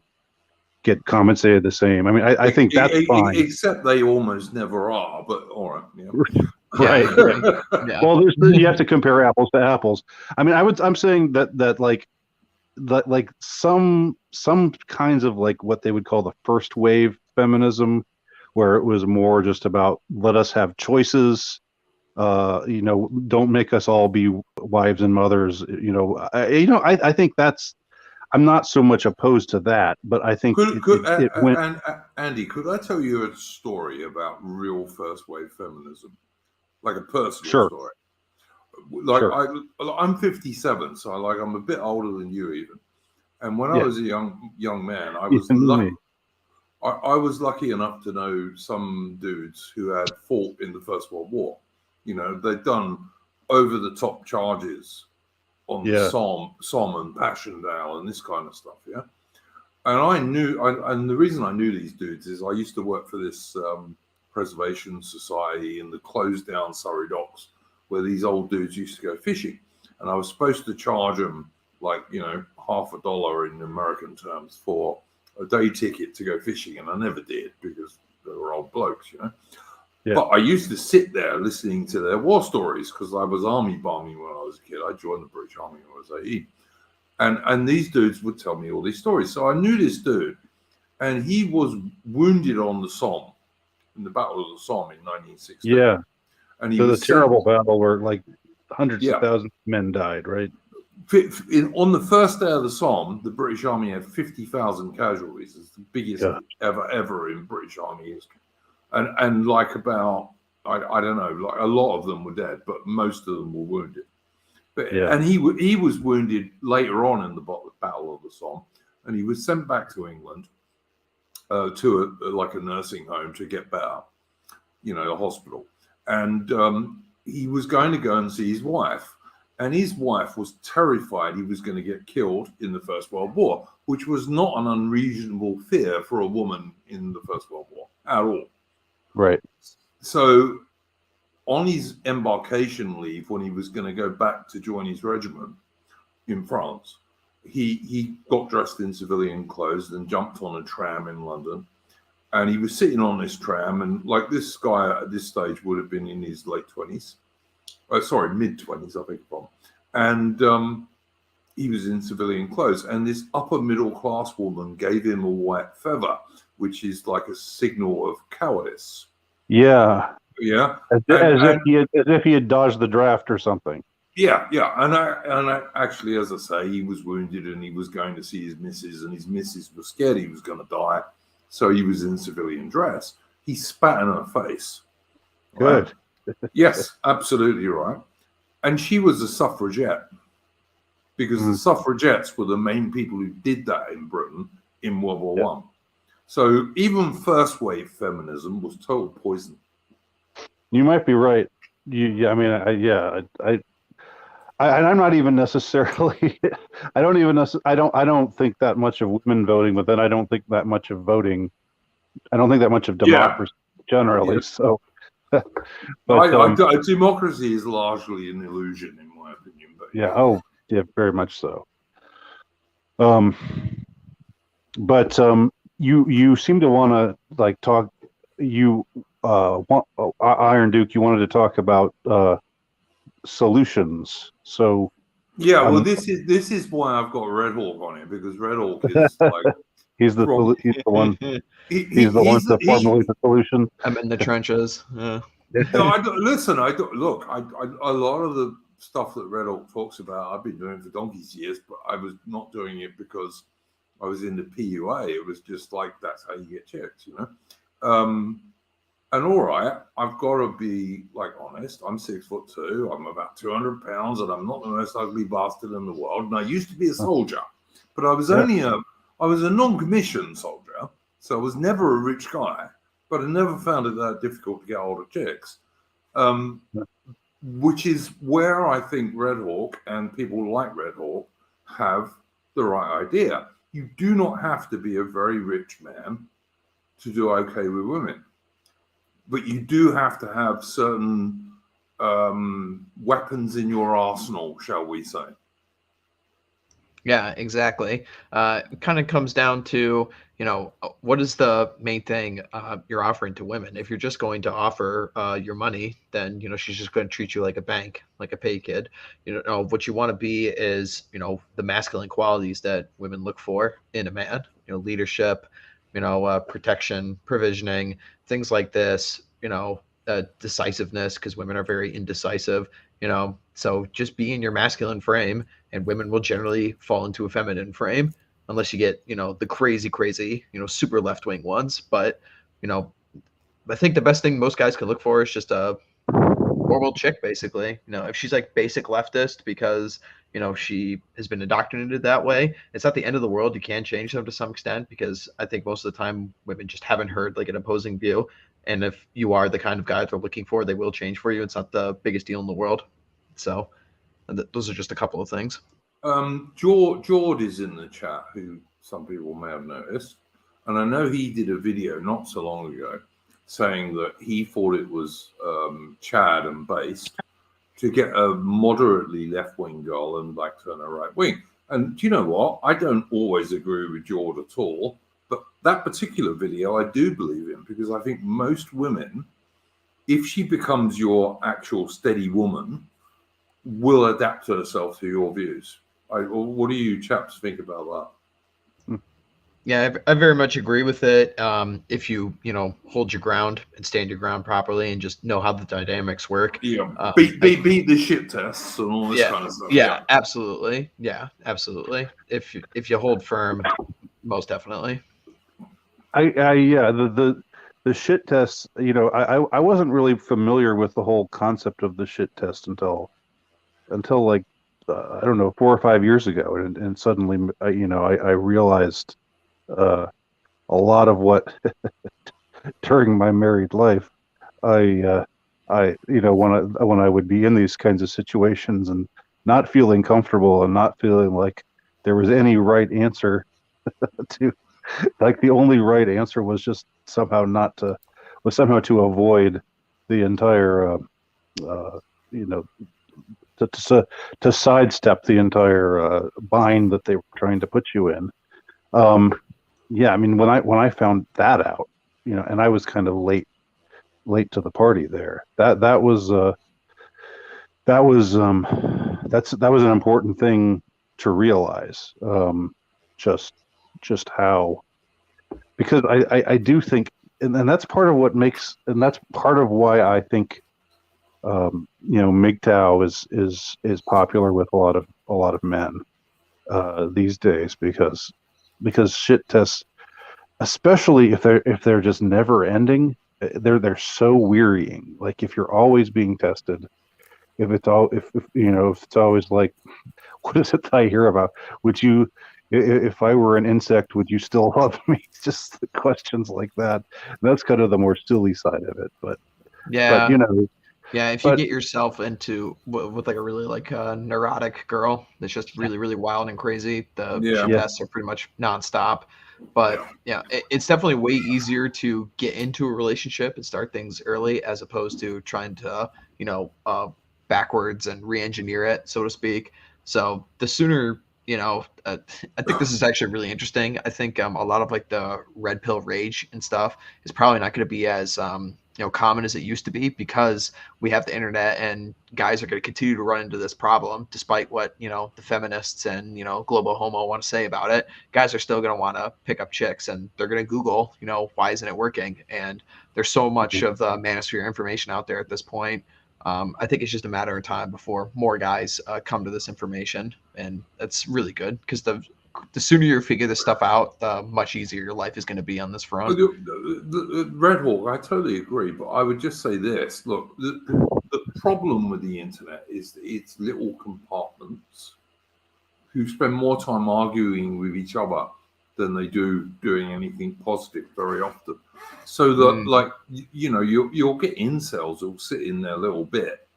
get compensated the same. I mean, I think that's fine. Except they almost never are, but all right. Yeah. Right. Yeah. Well, you have to compare apples to apples. I mean, I'm saying that some kinds of what they would call the first wave feminism, where it was more just about let us have choices, don't make us all be wives and mothers. I think I'm not so much opposed to that, but I think Andy, could I tell you a story about real first wave feminism, like a personal story? I'm 57, so I'm a bit older than you even. And when I was a young man, I was lucky. I was lucky enough to know some dudes who had fought in the First World War. They'd done over-the-top charges on the Somme and Passchendaele and this kind of stuff. Yeah, and I knew, and the reason I knew these dudes is I used to work for this preservation society in the closed down Surrey docks, where these old dudes used to go fishing, and I was supposed to charge them $50 in American terms for a day ticket to go fishing, and I never did because they were old blokes, Yeah. But I used to sit there listening to their war stories because I was army bombing when I was a kid. I joined the British Army when I was 18, and these dudes would tell me all these stories. So I knew this dude, and he was wounded on the Somme in the Battle of the Somme in 1916. Yeah. And he was a terrible battle where hundreds of thousands of men died, right? On the first day of the Somme, the British Army had 50,000 casualties. It's the biggest ever in British Army history. And about, I don't know, a lot of them were dead, but most of them were wounded. And he was wounded later on in the Battle of the Somme, and he was sent back to England to a nursing home to get better, a hospital. And he was going to go and see his wife. And his wife was terrified he was going to get killed in the First World War, which was not an unreasonable fear for a woman in the First World War at all. Right. So on his embarkation leave, when he was going to go back to join his regiment in France, he got dressed in civilian clothes and jumped on a tram in London. And he was sitting on this tram, and this guy at this stage would have been in his late 20s. Mid-20s, I think. And he was in civilian clothes, and this upper middle class woman gave him a white feather, which is like a signal of cowardice. Yeah. Yeah. As if he had dodged the draft or something. Yeah. And I actually, as I say, he was wounded and he was going to see his missus, and his missus was scared he was going to die, so he was in civilian dress. He spat in her face. Good. Right? Yes, absolutely right. And she was a suffragette, because the suffragettes were the main people who did that in Britain in World War One. So even first wave feminism was total poison. You might be right. I'm not even necessarily. I don't think that much of women voting, but then I don't think that much of voting. I don't think that much of democracy generally. So. But, democracy is largely an illusion, in my opinion. But very much so. But you seem to want to talk. Iron Duke, you wanted to talk about solutions. So this is why I've got RedHawk on it, because RedHawk is he's the one to formulate the solution. I'm in the trenches. No, a lot of the stuff that RedHawk talks about, I've been doing for donkey's years, but I was not doing it because I was in the PUA. It was just like, that's how you get chicks, you know. And all right, I've got to be like honest. I'm 6'2". I'm about 200 pounds, and I'm not the most ugly bastard in the world. And I used to be a soldier, but I was I was a non-commissioned soldier, so I was never a rich guy. But I never found it that difficult to get hold of chicks, which is where I think RedHawk and people like RedHawk have the right idea. You do not have to be a very rich man to do okay with women. But you do have to have certain weapons in your arsenal, shall we say. Yeah, exactly. It kind of comes down to, what is the main thing you're offering to women? If you're just going to offer your money, then, she's just going to treat you like a bank, like a pay kid. What you want to be is, the masculine qualities that women look for in a man, leadership, protection, provisioning, things like this, decisiveness, because women are very indecisive, so just be in your masculine frame, and women will generally fall into a feminine frame, unless you get, the crazy, super left-wing ones. But, I think the best thing most guys can look for is just a normal chick, basically. If she's like basic leftist because, she has been indoctrinated that way, it's not the end of the world. You can change them to some extent, because I think most of the time women just haven't heard like an opposing view. And if you are the kind of guy they're looking for, they will change for you. It's not the biggest deal in the world. So those are just a couple of things. Jord is in the chat, who some people may have noticed. And I know he did a video not so long ago saying that he thought it was Chad and based to get a moderately left-wing girl and like turn her right-wing. And do you know what? I don't always agree with Jord at all. But that particular video, I do believe in, because I think most women, if she becomes your actual steady woman, will adapt herself to your views. What do you chaps think about that? Yeah, I very much agree with it. If you, hold your ground and stand your ground properly and just know how the dynamics work. Yeah, beat the shit tests and all this kind of stuff. Yeah, absolutely. Yeah, absolutely. If you hold firm, most definitely. The shit test, I wasn't really familiar with the whole concept of the shit test until like I don't know, 4 or 5 years ago, and suddenly I realized a lot of what during my married life I when I would be in these kinds of situations and not feeling comfortable and not feeling like there was any right answer to, like, the only right answer was just somehow to avoid the entire to sidestep the entire bind that they were trying to put you in. Yeah, I mean, when I found that out, and I was kind of late to the party there. That was an important thing to realize. Just how, because I do think, and that's part of what makes, and that's part of why I think MGTOW is popular with a lot of men these days, because shit tests, especially if they're just never ending, they're so wearying. Like, if you're always being tested, if it's always like, what is it that I hear about? If I were an insect, would you still love me? Just the questions like that. And that's kind of the more silly side of it. But yeah, if you but, get yourself into with like a really neurotic girl that's just really, really wild and crazy, the shit tests are pretty much nonstop. But it's definitely way easier to get into a relationship and start things early, as opposed to trying to backwards and re-engineer it, so to speak. So the sooner, I think this is actually really interesting. I think a lot of like the red pill rage and stuff is probably not going to be as common as it used to be, because we have the internet, and guys are going to continue to run into this problem despite what the feminists and global homo want to say about it. Guys are still going to want to pick up chicks, and they're going to Google why isn't it working, and there's so much of the manosphere information out there at this point. I think it's just a matter of time before more guys come to this information, and that's really good, because the the sooner you figure this stuff out, the much easier your life is going to be on this front. RedHawk, I totally agree, but I would just say this: look, the problem with the internet is it's little compartments who spend more time arguing with each other than they do doing anything positive very often. So that, like, you know, you'll get incels who'll sit in their little bit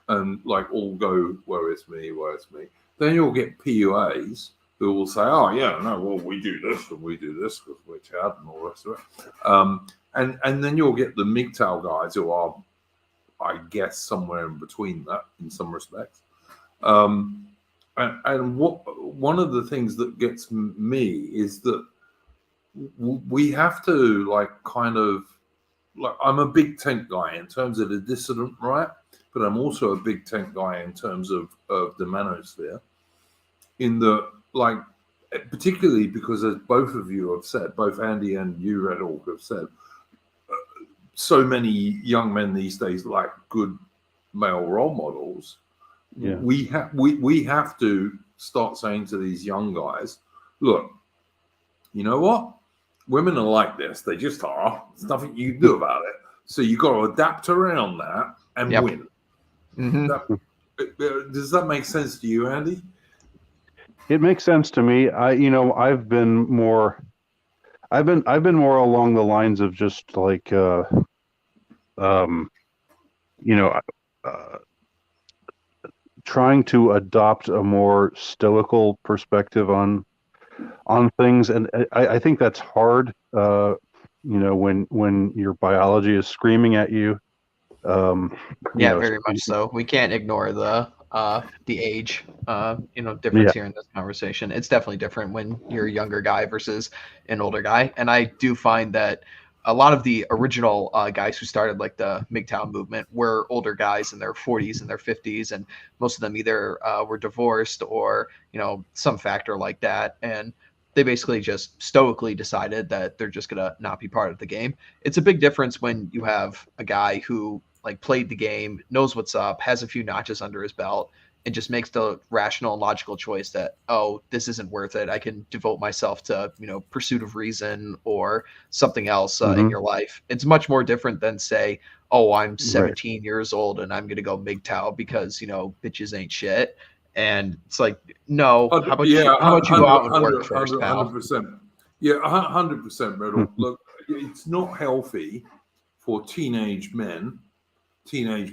and like all go, woe is me, woe is me. Then you'll get PUAs who will say, oh yeah, no, well, we do this and we do this because we're Chad and all the rest of it. And then you'll get the MGTOW guys who are, I guess, somewhere in between that in some respects. And one of the things that gets me is that we have to like kind of like, I'm a big tent guy in terms of the dissident right, but I'm also a big tent guy in terms of the manosphere. In the like, particularly because as both of you have said, both Andy and you, RedHawk, have said, so many young men these days like good male role models. Yeah. We have to start saying to these young guys, look, you know what? Women are like this. They just are. There's nothing you can do about it. So you got to adapt around that and win. Mm-hmm. Does that make sense to you, Andy? It makes sense to me. I've been more along the lines of just like, trying to adopt a more stoical perspective on things, and I think that's hard. When your biology is screaming at you. Very much so. We can't ignore the age difference here in this conversation. It's definitely different when you're a younger guy versus an older guy, and I do find that a lot of the original guys who started like the MGTOW movement were older guys in their 40s and their 50s, and most of them either were divorced or some factor like that, and they basically just stoically decided that they're just gonna not be part of the game. It's a big difference when you have a guy who like played the game, knows what's up, has a few notches under his belt, and just makes the rational and logical choice that, oh, this isn't worth it. I can devote myself to, pursuit of reason or something else in your life. It's much more different than say, oh, I'm 17 years old and I'm going to go MGTOW because, bitches ain't shit. And it's like, no, how about you go out and work first, pal? 100%. Yeah, 100%, RedHawk. Look, it's not healthy for teenage men, I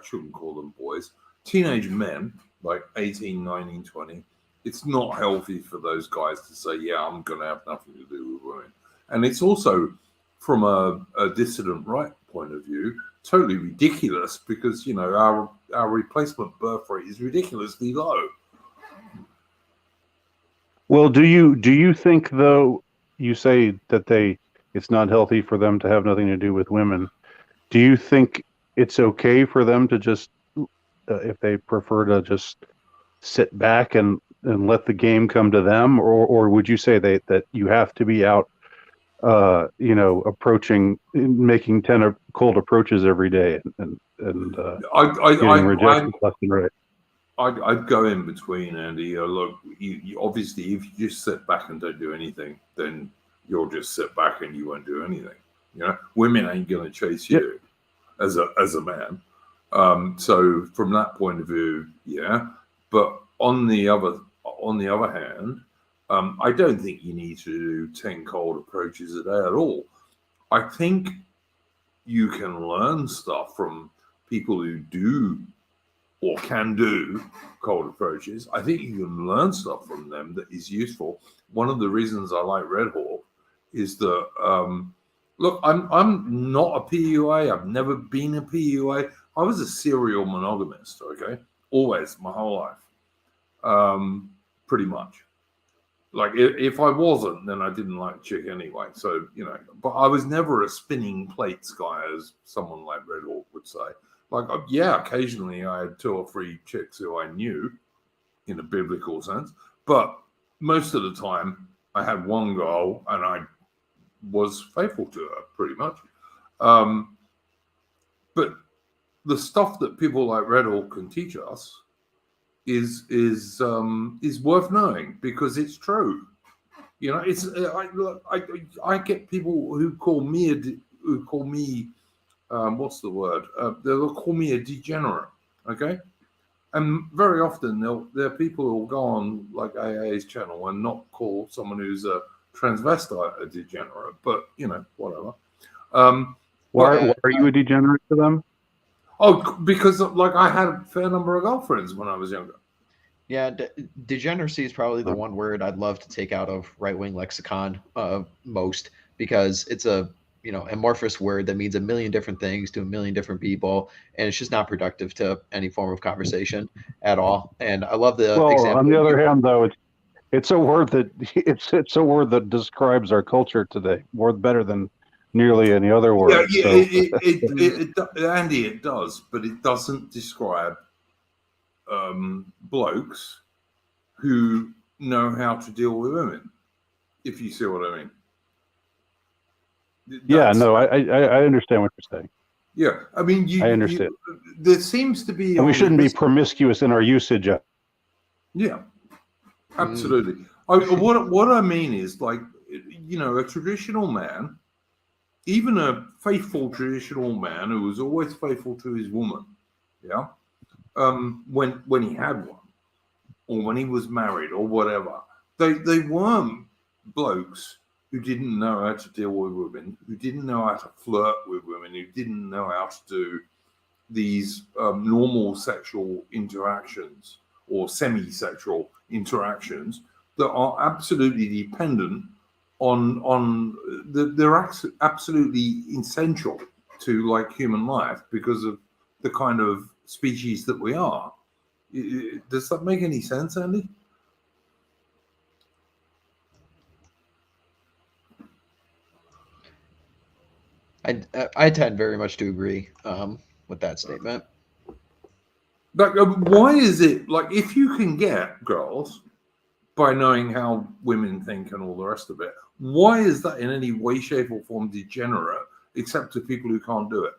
shouldn't call them boys, teenage men, like 18, 19, 20, it's not healthy for those guys to say, yeah, I'm going to have nothing to do with women. And it's also, from a dissident right point of view, totally ridiculous because, our replacement birth rate is ridiculously low. Well, do you think, though, you say that it's not healthy for them to have nothing to do with women. Do you think it's okay for them to just, if they prefer to just sit back and let the game come to them, or would you say that you have to be out, approaching, making 10 cold approaches every day and getting rejected left and right? I'd go in between, Andy. Look, you obviously, if you just sit back and don't do anything, then you'll just sit back and you won't do anything. Women ain't gonna chase you as a man. So from that point of view, yeah. But on the other hand, I don't think you need to do 10 cold approaches a day at all. I think you can learn stuff from people who do or can do cold approaches. I think you can learn stuff from them that is useful. One of the reasons I like RedHawk is that, look, I'm not a PUA. I've never been a PUA. I was a serial monogamist, okay? Always, my whole life. Pretty much. Like, if I wasn't, then I didn't like chick anyway. So, but I was never a spinning plates guy, as someone like RedHawk would say. Like, yeah, occasionally I had 2 or 3 chicks who I knew in a biblical sense. But most of the time, I had one girl and I was faithful to her, pretty much. But the stuff that people like RedHawk can teach us is worth knowing because it's true. You know, it's I get people who call me what's the word? They'll call me a degenerate. Okay, and very often there are people who will go on like AA's channel and not call someone who's a transvestite a degenerate, but you know, whatever. Why are you a degenerate to them? Oh, because like I had a fair number of girlfriends when I was younger. Yeah, degeneracy is probably the one word I'd love to take out of right-wing lexicon most, because it's a amorphous word that means a million different things to a million different people, and it's just not productive to any form of conversation at all. And I love the Well, example. on the other hand, though, it's a word that it's a word that describes our culture today more better than nearly any other word. Yeah, So Andy, it does, but it doesn't describe blokes who know how to deal with women. If you see what I mean. yeah, no, I understand what you're saying. Yeah, I mean, I understand. there seems to be, and we shouldn't be promiscuous in our usage of. Yeah, absolutely. What I mean is, like, you know, a traditional man, even a faithful traditional man who was always faithful to his woman, yeah, when he had one, or when he was married, or whatever, they weren't blokes who didn't know how to deal with women, who didn't know how to flirt with women, who didn't know how to do these normal sexual interactions or semi-sexual interactions that are absolutely dependent on they're absolutely essential to like human life because of the kind of species that we are. Does that make any sense, Andy? I tend very much to agree with that statement. Like, why is it like if you can get girls by knowing how women think and all the rest of it, why is that in any way, shape, or form degenerate, except to people who can't do it?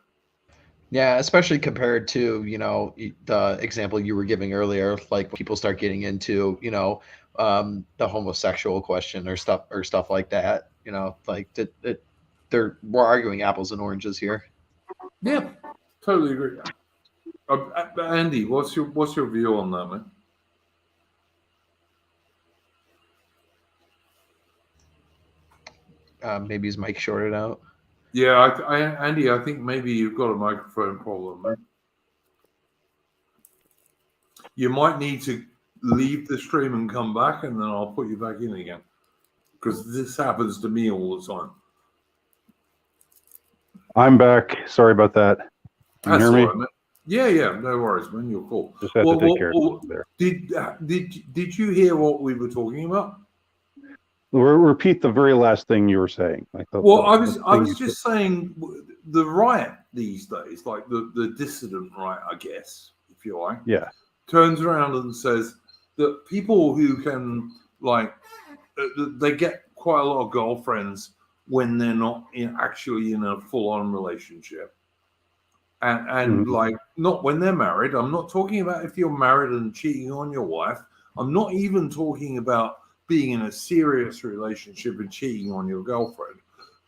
Yeah, especially compared to, the example you were giving earlier, like when people start getting into, the homosexual question or stuff like that, like we're arguing apples and oranges here. Yeah, totally agree. Andy, what's your view on that, man? Maybe his mic shorted out. Yeah, Andy, I think maybe you've got a microphone problem, man. You might need to leave the stream and come back, and then I'll put you back in again. Because this happens to me all the time. I'm back. Sorry about that. Can you hear me? Right, man. Yeah, no worries, man. You're cool. Just have to take care of there. Did you hear what we were talking about? Repeat the very last thing you were saying. Like I was just saying the right these days, like the dissident right, I guess, if you like, yeah, turns around and says that people who can they get quite a lot of girlfriends when they're not actually in a full-on relationship. And like not when they're married. I'm not talking about if you're married and cheating on your wife. I'm not even talking about being in a serious relationship and cheating on your girlfriend.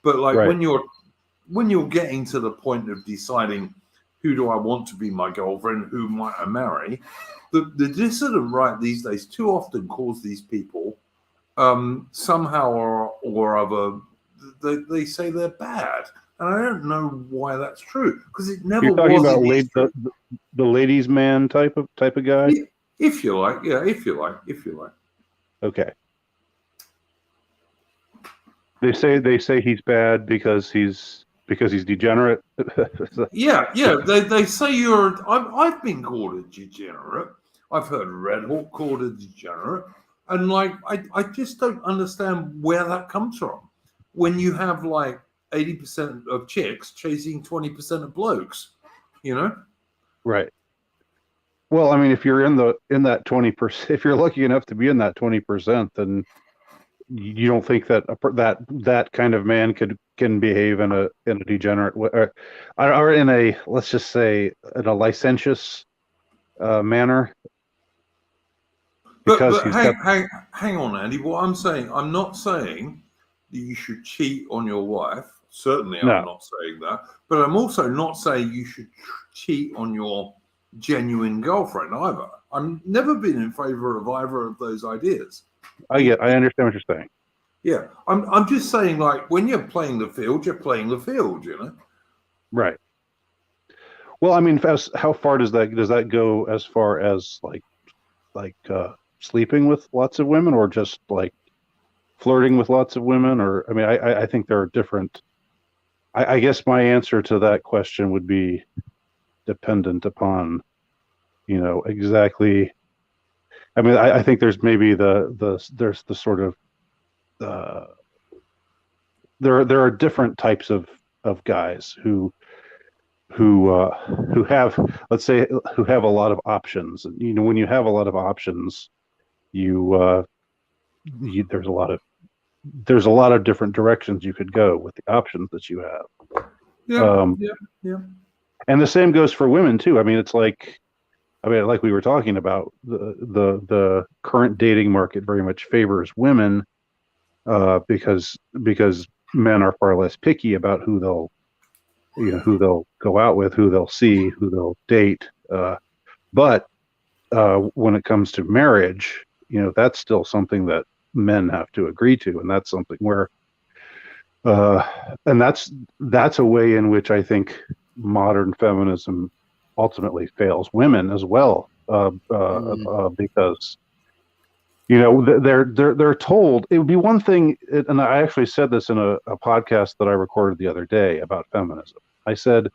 But like when you're getting to the point of deciding who do I want to be my girlfriend, who might I marry, the dissident right these days too often calls these people somehow or other. They say they're bad. And I don't know why that's true because it never was. You're talking about the ladies' man type of guy. If you like, yeah. If you like. Okay. They say he's bad because he's degenerate. yeah. They say I've been called a degenerate. I've heard RedHawk called a degenerate, and like I just don't understand where that comes from. When you have like 80% of chicks chasing 20% of blokes, you know? Right. Well, I mean, if you're in that 20%, if you're lucky enough to be in that 20%, then you don't think that that kind of man can behave in a degenerate way, or in a, let's just say, in a licentious manner. because but he's got. hang on, Andy. What I'm not saying that you should cheat on your wife. Certainly, I'm No, not saying that. But I'm also not saying you should cheat on your genuine girlfriend either. I've never been in favor of either of those ideas. I understand what you're saying. Yeah, I'm just saying, like, when you're playing the field, you're playing the field, you know. Right. Well, I mean, how far does that go? As far as like sleeping with lots of women, or just like flirting with lots of women? Or I mean, I think there are different. I guess my answer to that question would be dependent upon, exactly. I mean, I think there's maybe there's the sort of there are different types of guys who have, let's say, who have a lot of options. And when you have a lot of options, you there's a lot of different directions you could go with the options that you have. Yeah, Um, yeah. and the same goes for women too. I mean, it's like, like we were talking about, the current dating market very much favors women, because men are far less picky about who they'll go out with, who they'll see, who they'll date. But when it comes to marriage, that's still something that men have to agree to, and that's something where, and that's a way in which I think modern feminism ultimately fails women as well, because they're told. It would be one thing, and I actually said this in a podcast that I recorded the other day about feminism. I said,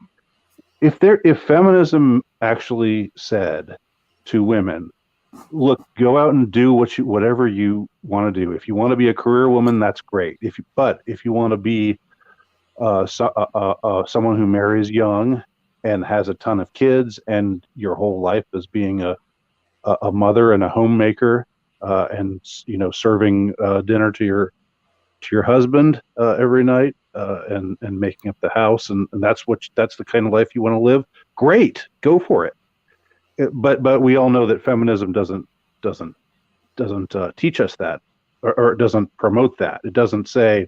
if feminism actually said to women, look, go out and do whatever you want to do. If you want to be a career woman, that's great. If you want to be someone who marries young and has a ton of kids, and your whole life is being a mother and a homemaker, and serving dinner to your husband every night, and making up the house, and that's the kind of life you want to live, great, go for it. But we all know that feminism doesn't teach us that, or it doesn't promote that. It doesn't say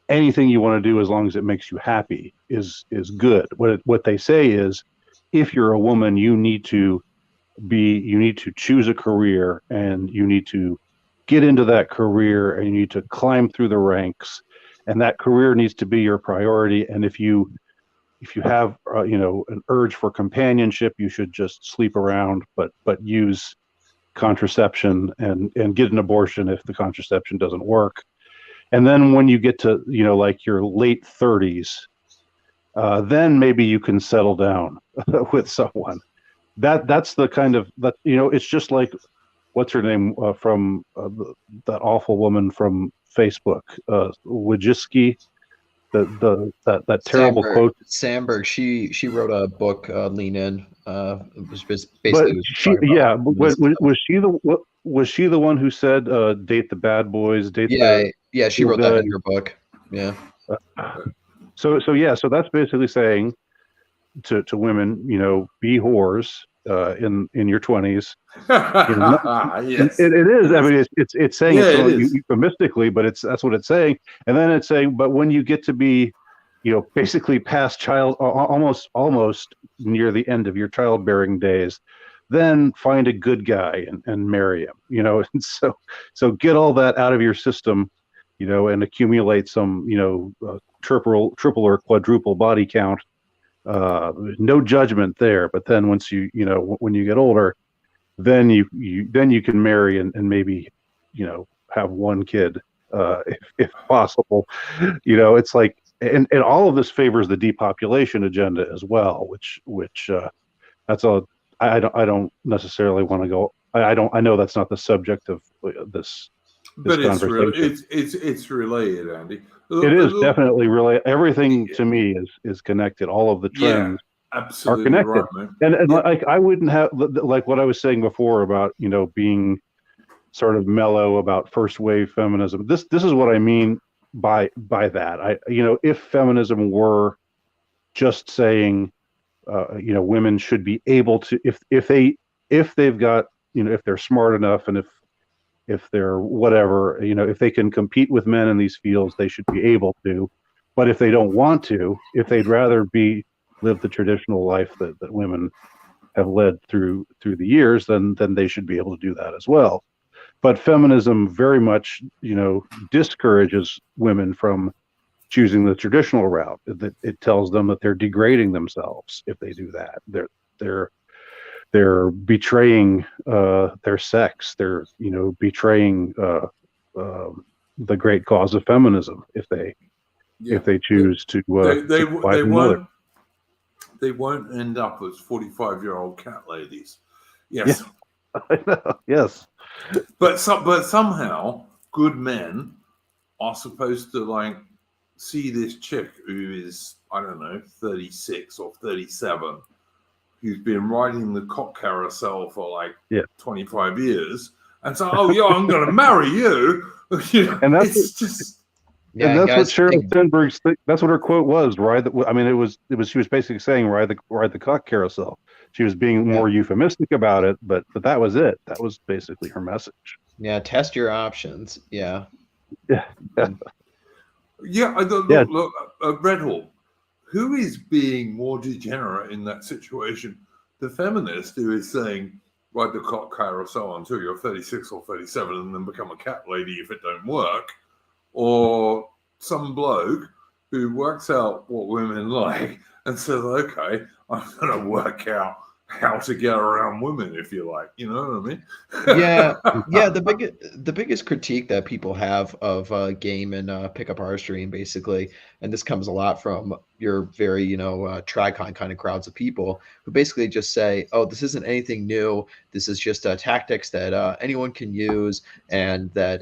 anything you want to do as long as it makes you happy is good. What they say is, if you're a woman, you need to choose a career, and you need to get into that career, and you need to climb through the ranks, and that career needs to be your priority. And if you have an urge for companionship, you should just sleep around, but use contraception, and get an abortion if the contraception doesn't work. And then when you get to like your late 30s, then maybe you can settle down with someone. That's the kind of that it's just like, what's her name, from that awful woman from Facebook, Wojcicki, that terrible quote. Sandberg. She wrote a book, Lean In. It was basically. But was she the one who said, date the bad boys, date the. Yeah, she wrote that in her book. Yeah. So that's basically saying to women, be whores in your 20s. Yes. It is. I mean, it's saying it euphemistically, but that's what it's saying. And then it's saying, but when you get to be, basically past almost near the end of your childbearing days, then find a good guy and marry him. And so get all that out of your system, and accumulate some, triple or quadruple body count. No judgment there. But then once when you get older, then you can marry and maybe, have one kid, if possible. It's like, and all of this favors the depopulation agenda as well, which that's all. I don't necessarily want to go. I know that's not the subject of this but conversation. It's related, Andy. It is definitely related. Everything to me is connected. All of the trends are connected. Right, man. And like, I wouldn't have, like what I was saying before about, being sort of mellow about first wave feminism. This is what I mean by that. If feminism were just saying, women should be able to, if they've got, if they're smart enough, and if they're whatever, if they can compete with men in these fields, they should be able to. But if they don't want to, if they'd rather live the traditional life that women have led through the years, then they should be able to do that as well. But feminism very much, discourages women from choosing the traditional route. It tells them that they're degrading themselves if they do that. They're betraying their sex. They're betraying the great cause of feminism if they choose to they won't end up as 45-year-old cat ladies. Yes. Yeah. I know. Yes. But somehow good men are supposed to see this chick who is, I don't know, 36 or 37, who's been riding the cock carousel for 25 years, and say, "Oh yeah, I'm going to marry you." And that's just. Yeah, and that's what Sheryl Sandberg's. That's what her quote was. Ride the. I mean, it was. She was basically saying ride the cock carousel. She was being more euphemistic about it, but that was it. That was basically her message. Yeah, test your options. Yeah. Yeah. Look, RedHawk, who is being more degenerate in that situation? The feminist who is saying ride the cock carousel until you're 36 or 37 and then become a cat lady if it don't work, or some bloke who works out what women like and says, okay, I'm going to work out how to get around women, if you like. You know what I mean? Yeah. The biggest critique that people have of game and pickup artistry, and basically, and this comes a lot from your very Tricon kind of crowds of people who basically just say, oh, this isn't anything new. This is just tactics that anyone can use, and that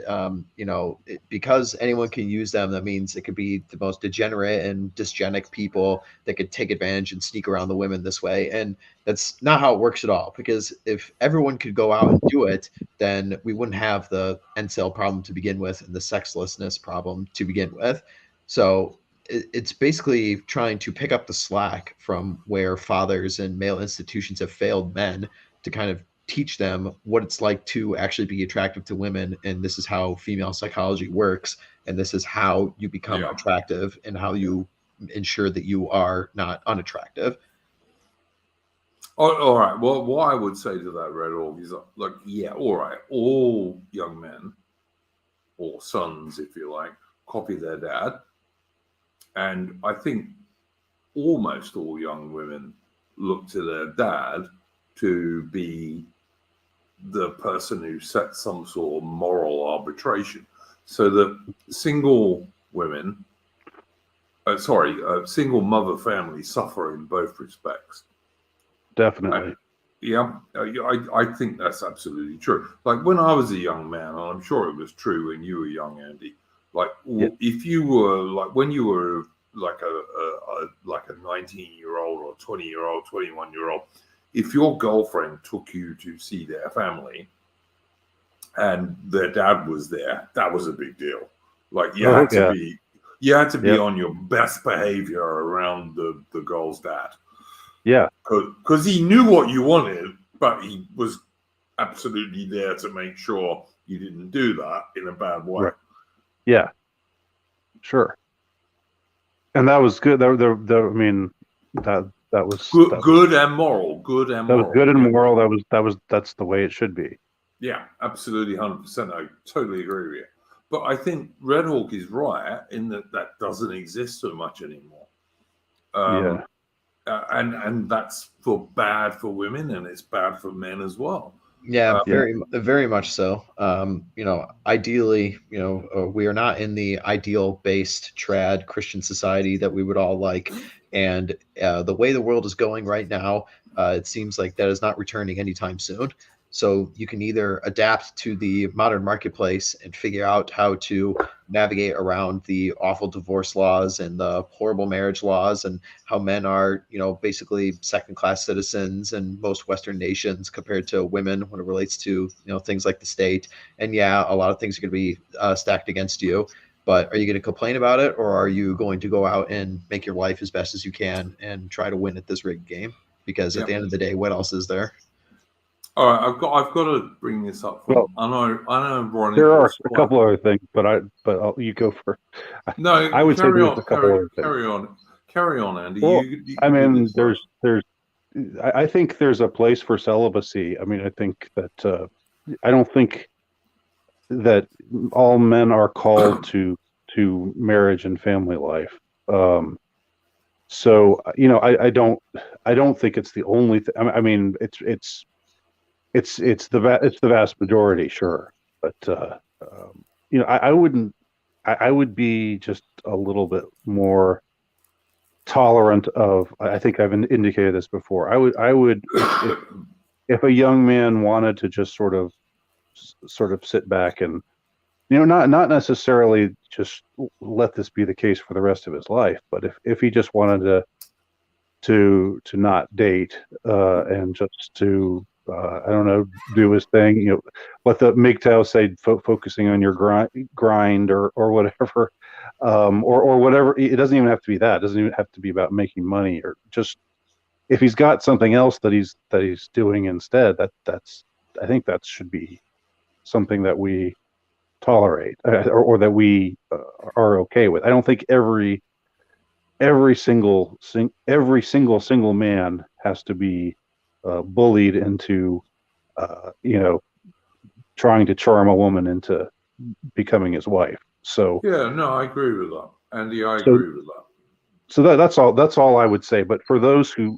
because anyone can use them, that means it could be the most degenerate and dysgenic people that could take advantage and sneak around the women this way. And that's not how it works at all, because if everyone could go out and do it, then we wouldn't have the incel problem to begin with and the sexlessness problem to begin with. So it's basically trying to pick up the slack from where fathers and male institutions have failed men to kind of teach them what it's like to actually be attractive to women. And this is how female psychology works. And this is how you become attractive and how you ensure that you are not unattractive. All right. Well, what I would say to that, RedHawk, is all right. All young men, or sons, if you like, copy their dad. And I think almost all young women look to their dad to be the person who sets some sort of moral arbitration. So that single mother families suffer in both respects. Definitely. I think that's absolutely true. Like when I was a young man, and I'm sure it was true when you were young, Andy. If you were when you were like a 19-year-old or 20-year-old, 21-year-old, if your girlfriend took you to see their family and their dad was there, that was a big deal. You had to be on your best behavior around the girl's dad. Yeah, because he knew what you wanted, but he was absolutely there to make sure you didn't do that in a bad way. Right. Yeah, sure. And that was good. That was good and moral. Good and moral. That was good and moral. That's the way it should be. Yeah, absolutely, 100%. I totally agree with you. But I think RedHawk is right in that doesn't exist so much anymore. And that's bad for women, and it's bad for men as well. Yeah, very much so. Ideally, we are not in the ideal-based trad Christian society that we would all like. And the way the world is going right now, it seems like that is not returning anytime soon. So you can either adapt to the modern marketplace and figure out how to navigate around the awful divorce laws and the horrible marriage laws and how men are, basically second-class citizens in most Western nations compared to women when it relates to, things like the state. And a lot of things are going to be stacked against you. But are you going to complain about it, or are you going to go out and make your life as best as you can and try to win at this rigged game? Because at the end of the day, what else is there? All right, I've got to bring this up. Well, I know, Ronnie. there are was a quite- couple other things, but you go for. No, I would say carry there's on, a couple other things. carry on, Andy. Well, You I do mean, this first. I think there's a place for celibacy. I mean, I think that I don't think that all men are called to marriage and family life. So I don't think it's the only thing. I mean, it's the vast majority, sure, but I wouldn't. I would be just a little bit more tolerant of. I think I've indicated this before. I would if a young man wanted to just sort of sit back and not necessarily just let this be the case for the rest of his life, but if he just wanted to not date and just to I don't know, do his thing, what the MGTOW say, focusing on your grind or whatever, or whatever. It doesn't even have to be that. It doesn't even have to be about making money, or just if he's got something else that he's doing instead. That's I think that should be something that we tolerate, or that we are okay with. I don't think every single man has to be bullied into trying to charm a woman into becoming his wife. So Yeah, no, I agree with that, Andy. I so agree with that. so that's all I would say. But for those who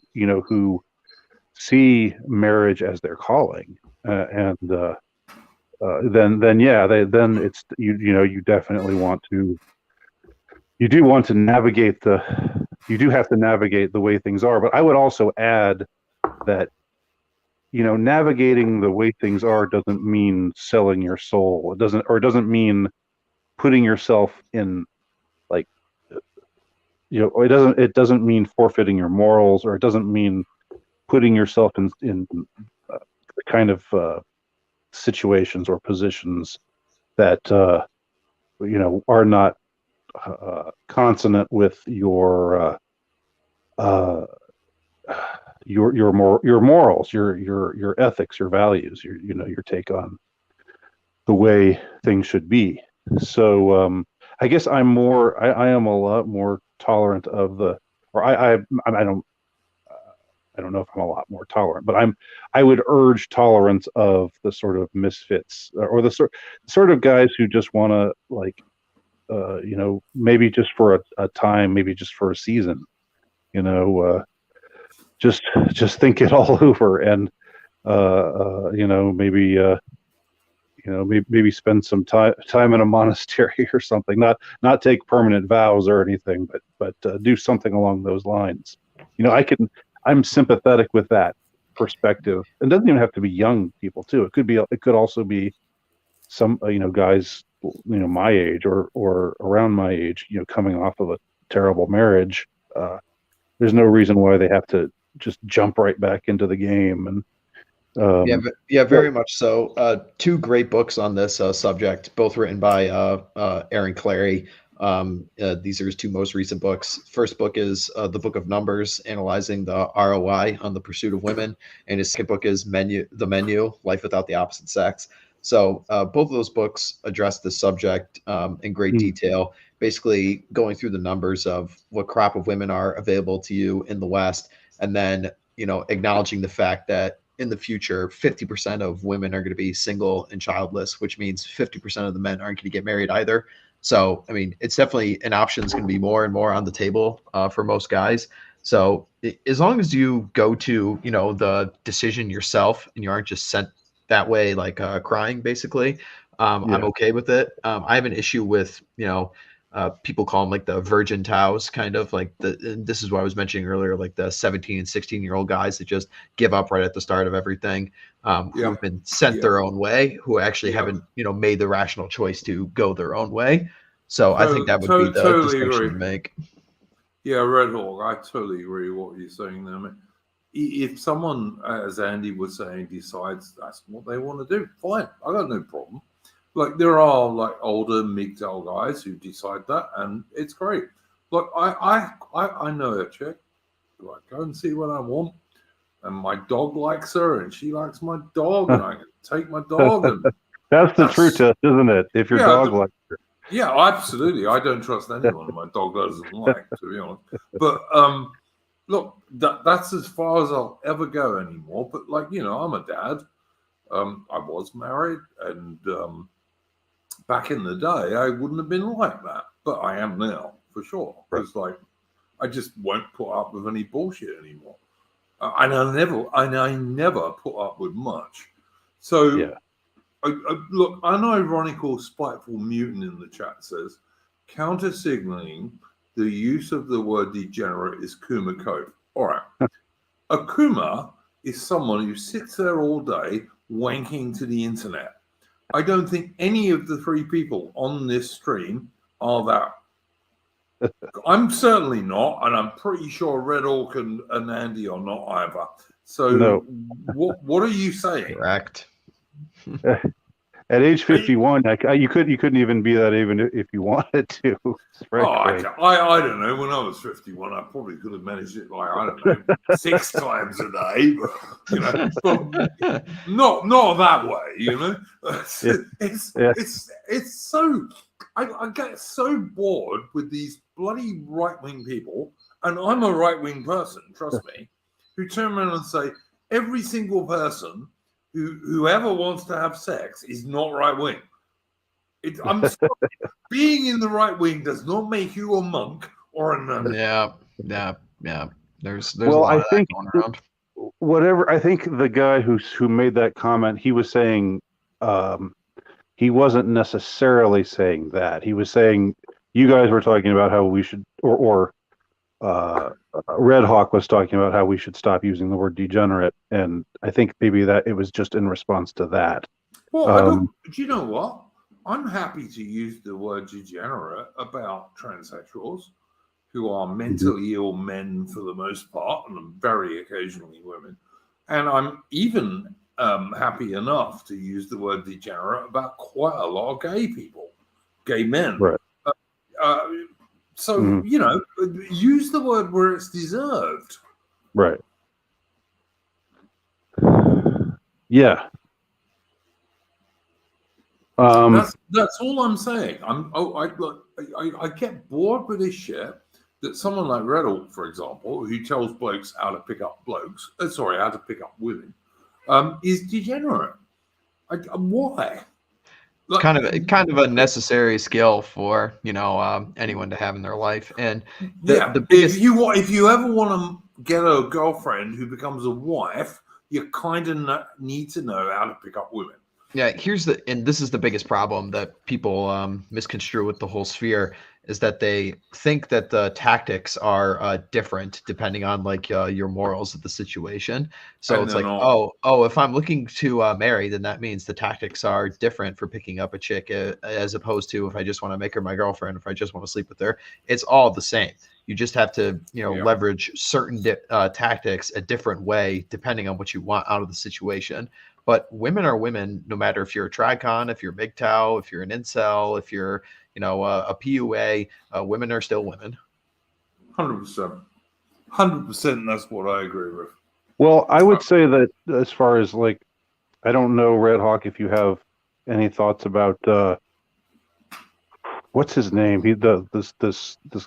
see marriage as their calling, and then yeah, then it's you definitely want to navigate you do have to navigate the way things are. But I would also add that navigating the way things are doesn't mean selling your soul. It doesn't mean putting yourself in, like, it doesn't mean forfeiting your morals, or it doesn't mean putting yourself in the kind of situations or positions that are not consonant with uh, your morals, your ethics, your values, your take on the way things should be. So I guess I am a lot more tolerant of the, or I don't know if I'm a lot more tolerant, but I would urge tolerance of the sort of misfits, or the sort of guys who just want to, like, maybe just for a time, maybe just for a season, you know, just think it all over, and maybe spend some time in a monastery or something. Not take permanent vows or anything, but do something along those lines. I'm sympathetic with that perspective. It doesn't even have to be young people too. It could also be some guys my age, or around my age, coming off of a terrible marriage. There's no reason why they have to just jump right back into the game. And Yeah, very much so. Two great books on this subject, both written by Aaron Clary. These are his two most recent books. First book is The Book of Numbers, analyzing the ROI on the pursuit of women, and his second book is The Menu: Life Without the Opposite Sex. So both of those books address this subject in great detail, basically going through the numbers of what crop of women are available to you in the West, and then acknowledging the fact that in the future, 50% of women are going to be single and childless, which means 50% of the men aren't going to get married either. So, I mean, it's definitely an option is going to be more and more on the table for most guys. So, as long as you go to, the decision yourself and you aren't just sent that way, like crying, basically, I'm okay with it. I have an issue with, people call them like the virgin tows, kind of like this is what I was mentioning earlier, like the 17 and 16-year-old guys that just give up right at the start of everything, who've been sent their own way, who actually haven't, made the rational choice to go their own way. So I think that would be the totally distinction agree. to make. Yeah, RedHawk, I totally agree with what you're saying there. I mean, if someone, as Andy was saying, decides that's what they want to do, fine. I got no problem. Like, there are, like, older MGTOW guys who decide that, and it's great. Look, I know a chick. Do I go and see what I want? and my dog likes her, and she likes my dog, and I can take my dog, and That's the true test, isn't it? If your dog likes her. Yeah, absolutely. I don't trust anyone my dog doesn't like, to be honest. But look, that's as far as I'll ever go anymore. But like, I'm a dad. I was married, and back in the day, I wouldn't have been like that, but I am now for sure. Because like, I just won't put up with any bullshit anymore, and I never put up with much. So, look, unironical, spiteful mutant in the chat says, counter signaling the use of the word degenerate is Kuma code. All right, a Kuma is someone who sits there all day wanking to the internet. I don't think any of the three people on this stream are that. I'm certainly not, and I'm pretty sure RedHawk and Andy are not either. So, what are you saying? Correct. At age 51, you couldn't even be that even if you wanted to. I don't know. When I was 51, I probably could have managed it like, I don't know, 6 times a day, but not that way, It's so I get so bored with these bloody right-wing people, and I'm a right-wing person, trust me, who turn around and say every single person whoever wants to have sex is not right-wing. I'm sorry. Being in the right-wing does not make you a monk or a nun. Yeah. There's a lot of that going around. Whatever. I think the guy who made that comment, he was saying he wasn't necessarily saying that. He was saying you guys were talking about how we should, or RedHawk was talking about how we should stop using the word degenerate, and I think maybe that it was just in response to that. Well, do you know what? I'm happy to use the word degenerate about transsexuals who are mentally ill men for the most part, and very occasionally women. And I'm even happy enough to use the word degenerate about quite a lot of gay men. Right. So, use the word where it's deserved. Right. Yeah. That's all I'm saying. I get bored with this shit that someone like RedHawk, for example, who tells blokes how to pick up how to pick up women, is degenerate. Why? It's kind of a necessary skill for anyone to have in their life. And the biggest, if you ever want to get a girlfriend who becomes a wife, you kind of need to know how to pick up women. Yeah, and this is the biggest problem that people misconstrue with the whole sphere, is that they think that the tactics are different depending on like your morals of the situation. So and it's like, if I'm looking to marry, then that means the tactics are different for picking up a chick as opposed to if I just want to make her my girlfriend, if I just want to sleep with her. It's all the same. You just have to, leverage certain tactics a different way depending on what you want out of the situation. But women are women, no matter if you're a tricon, if you're a MGTOW, if you're an incel, if you're, a PUA, women are still women. 100%. 100%, that's what I agree with. Well, I would say that as far as like, I don't know, RedHawk, if you have any thoughts about what's his name? This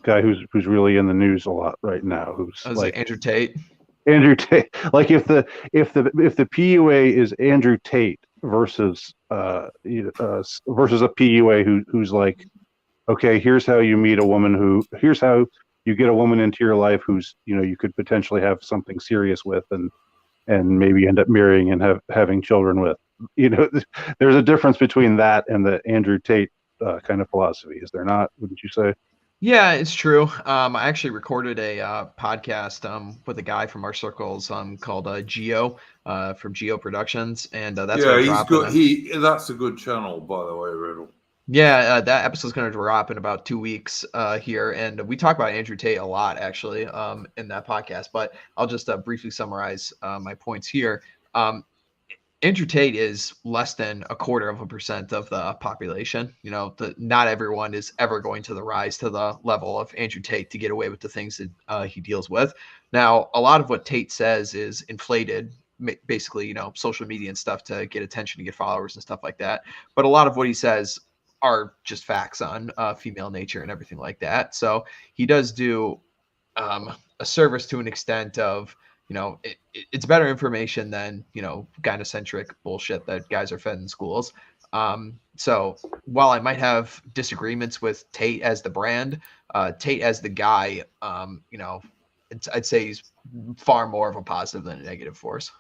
guy who's really in the news a lot right now. Who's like Andrew Tate. Andrew Tate. Like if the PUA is Andrew Tate versus versus a PUA who's like, okay, here's how you meet a woman here's how you get a woman into your life who's you could potentially have something serious with and maybe end up marrying and having children with. There's a difference between that and the Andrew Tate kind of philosophy, is there not? Wouldn't you say? Yeah, it's true. I actually recorded a podcast with a guy from our circles called Geo from Geo Productions, and that's he's good. That's a good channel, by the way, Riddle. Yeah, that episode's going to drop in about 2 weeks here, and we talk about Andrew Tate a lot actually in that podcast. But I'll just briefly summarize my points here. Andrew Tate is less than 0.25% of the population. You know, not everyone is ever going to rise to the level of Andrew Tate to get away with the things that he deals with. Now, a lot of what Tate says is inflated, basically, you know, social media and stuff to get attention, to get followers and stuff like that. But a lot of what he says are just facts on female nature and everything like that. So he does do a service to an extent of, you know, it's better information than, you know, gynocentric bullshit that guys are fed in schools. So while I might have disagreements with Tate as the brand, Tate as the guy, you know, I'd say he's far more of a positive than a negative force.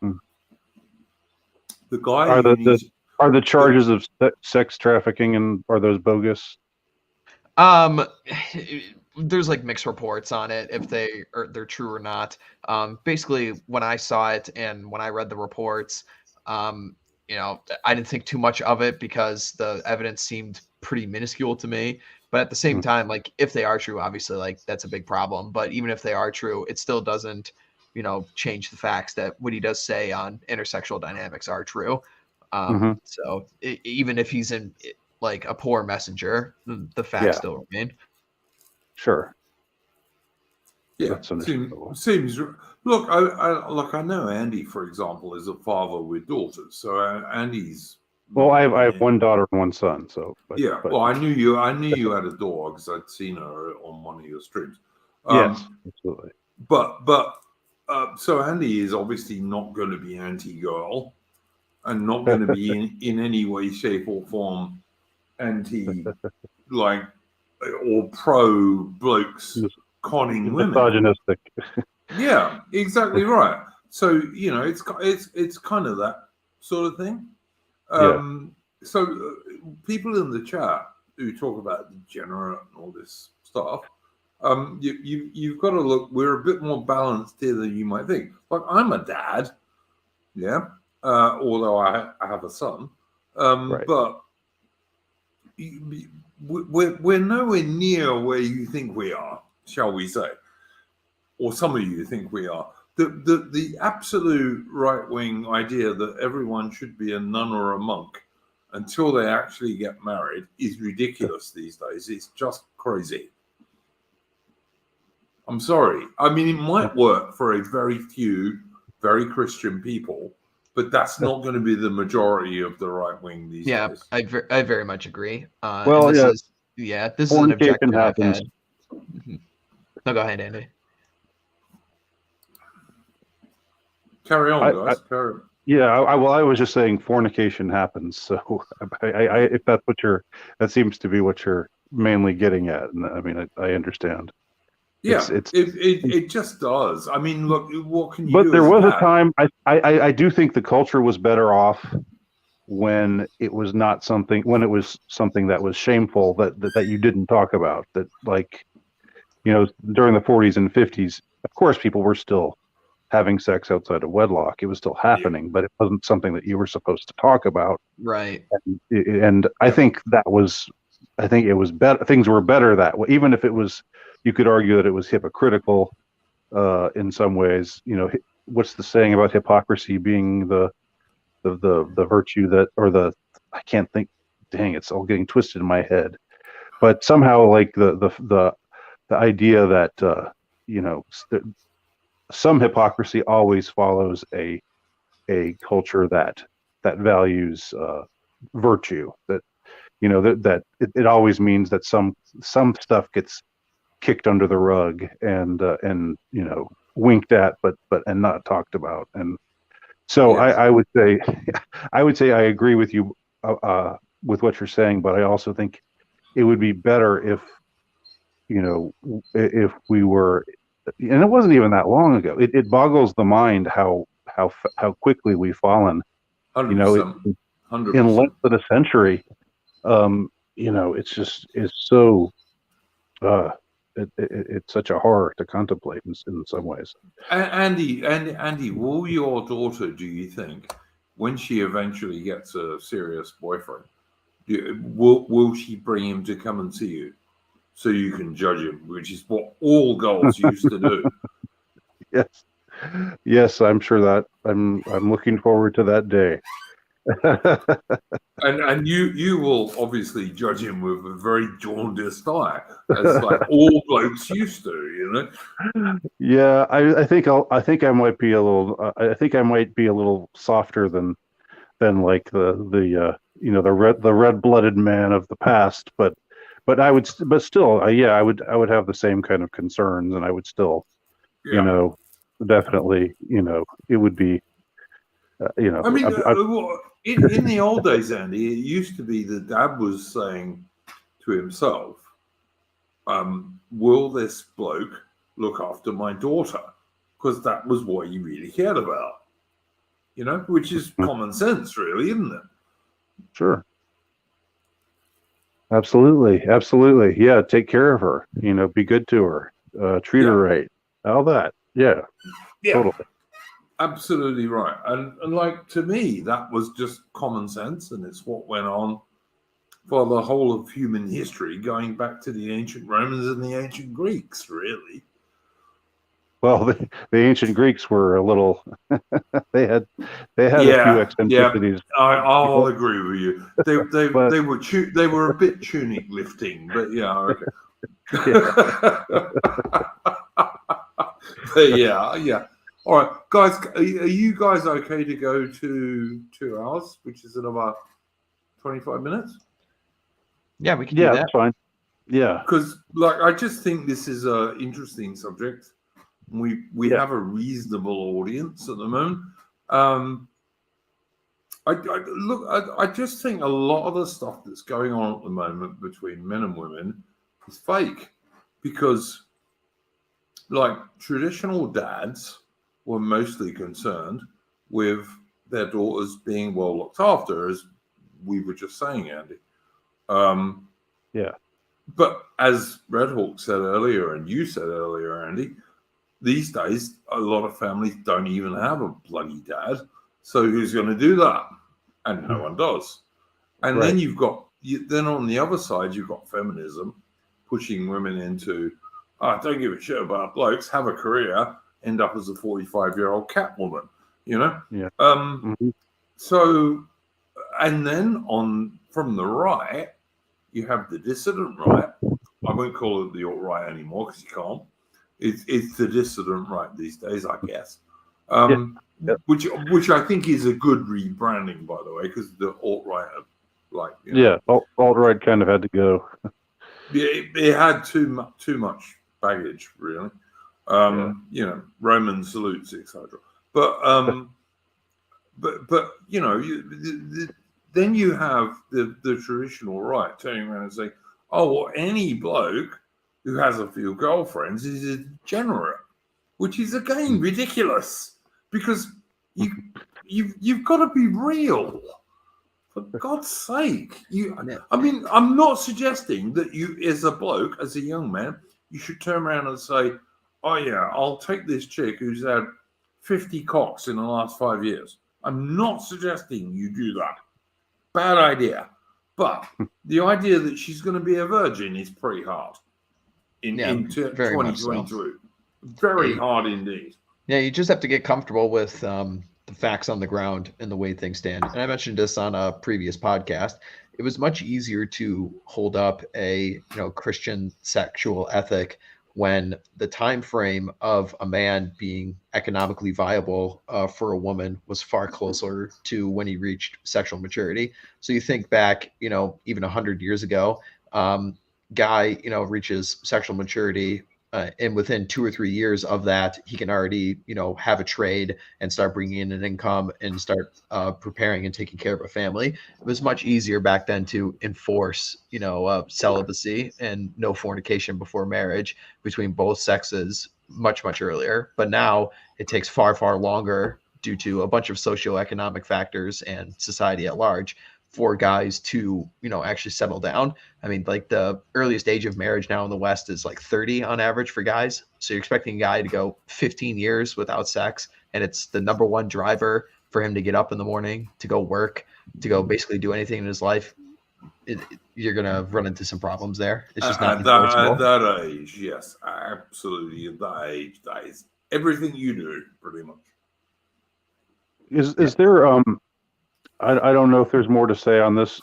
The guy are the charges of sex trafficking, and are those bogus? There's like mixed reports on it if they're true or not. Basically, when I saw it and when I read the reports, you know, I didn't think too much of it because the evidence seemed pretty minuscule to me. But at the same time, like, if they are true, obviously, like, that's a big problem. But even if they are true, it still doesn't, you know, change the facts that what he does say on intersexual dynamics are true. So even if he's in like a poor messenger, the facts still remain. Sure. Yeah, seems. Look, I know Andy, for example, is a father with daughters. So Andy's. Well, I have one daughter and one son. So well, I knew you had a daughter because I'd seen her on one of your streams. Yes, absolutely. But so Andy is obviously not going to be anti-girl, and not going to be in any way, shape, or form anti like or pro blokes conning women. Misogynistic. Yeah, exactly right. So, you know, it's kind of that sort of thing. So people in the chat who talk about degenerate and all this stuff, you've got to look. We're a bit more balanced here than you might think. Like, I'm a dad, although I have a son, but we're nowhere near where you think we are, shall we say, or some of you think we are. The absolute right-wing idea that everyone should be a nun or a monk until they actually get married is ridiculous these days. It's just crazy. I'm sorry. I mean, it might work for a very few very Christian people, but that's not going to be the majority of the right wing these days. I very much agree. Well, this is an objection I've had. No, go ahead, Andy. Carry on, guys. Carry on. Yeah, I was just saying fornication happens. So if that's what that seems to be what you're mainly getting at. And I mean, I understand. Yeah, it just does. I mean, look, what can you do? But there was a time, I do think the culture was better off when it was not something, when it was something that was shameful that you didn't talk about. That, like, you know, during the 40s and 50s, of course, people were still having sex outside of wedlock. It was still happening, but it wasn't something that you were supposed to talk about. Right. And I think it was better. Things were better that way, even if it was. You could argue that it was hypocritical in some ways. You know, what's the saying about hypocrisy being the virtue that, or I can't think. Dang, it's all getting twisted in my head. But somehow, like the idea that you know, some hypocrisy always follows a culture that values virtue. That, you know, that it always means that some stuff gets kicked under the rug and you know, winked at, but and not talked about. And so I would say I agree with you with what you're saying, but I also think it would be better if, you know, if we were, and it wasn't even that long ago. It boggles the mind how quickly we've fallen. 100%, you know, 100%. In less than a century. You know, it's so. It's such a horror to contemplate in some ways. Andy, will your daughter, do you think, when she eventually gets a serious boyfriend, will she bring him to come and see you so you can judge him, which is what all girls used to do? Yes. Yes, I'm sure that I'm looking forward to that day. And you will obviously judge him with a very jaundiced eye, as like all blokes used to, you know. Yeah, I think I might be a little I think I might be a little softer than like the you know, the red-blooded man of the past, but I would but still yeah, I would have the same kind of concerns, and I would still, you Yeah. know, definitely, you know, it would be you know, I mean, in the old days, Andy, it used to be that Dad was saying to himself, will this bloke look after my daughter? Because that was what he really cared about, you know, which is common sense, really, isn't it? sure. Absolutely. Yeah, take care of her. You know, be good to her. Treat her Yeah. right. All that. Yeah, Yeah. totally. Absolutely right. And like, to me, that was just common sense, and it's what went on for the whole of human history, going back to the ancient Romans and the ancient Greeks, really. Well, the ancient Greeks were a little. they had a few Yeah, eccentricities, I'll but agree with you. but They were a bit tunic lifting, but yeah, okay. yeah. But yeah. All right, guys, are you guys okay to go to 2 hours, which is in about 25 minutes? Yeah, we can do Yeah, that. that's fine. Yeah, Because, like, I just think this is a interesting subject. We yeah. have a reasonable audience at the moment. I just think a lot of the stuff that's going on at the moment between men and women is fake, because, like, traditional dads were mostly concerned with their daughters being well looked after, as we were just saying, Andy. Um, Yeah. but as RedHawk said earlier, and you said earlier, Andy, these days a lot of families don't even have a bloody dad. So who's going to do that? And no one does. And Right. then then on the other side, you've got feminism pushing women into, don't give a shit about blokes, have a career, end up as a 45-year-old Catwoman, you know? Yeah. Um, Hmm. so, and then from the right, you have the dissident right. I won't call it the alt-right anymore because you can't. It's the dissident right these days, I guess. Yeah. Yeah. Which I think is a good rebranding, by the way, because the alt-right are, like, you know, Yeah. Alt-right kind of had to go. it had too much baggage, really. Yeah. You know, Roman salutes, etc. But you know, then you have the traditional right turning around and saying, "Oh, well, any bloke who has a few girlfriends is a degenerate," which is again ridiculous, because you've got to be real. For God's sake, I mean, I'm not suggesting that you, as a bloke, as a young man, you should turn around and say, "Oh yeah, I'll take this chick who's had 50 cocks in the last 5 years." I'm not suggesting you do that. Bad idea. But the idea that she's going to be a virgin is pretty hard in very much so. 2022. Very hard indeed. Yeah, you just have to get comfortable with the facts on the ground and the way things stand. And I mentioned this on a previous podcast. It was much easier to hold up a Christian sexual ethic when the time frame of a man being economically viable for a woman was far closer to when he reached sexual maturity. So you think back, even 100 years ago, guy, reaches sexual maturity, and within 2 or 3 years of that, he can already, have a trade and start bringing in an income and start preparing and taking care of a family. It was much easier back then to enforce, celibacy and no fornication before marriage between both sexes much, much earlier. But now it takes far, far longer due to a bunch of socioeconomic factors and society at large for guys to, actually settle down. I mean, like the earliest age of marriage now in the West is like 30 on average for guys. So you're expecting a guy to go 15 years without sex, and it's the number one driver for him to get up in the morning, to go work, to go basically do anything in his life. You're going to run into some problems there. It's just not At enforceable. that age, yes, absolutely. At that age, that is everything you do, pretty much. Is there I don't know if there's more to say on this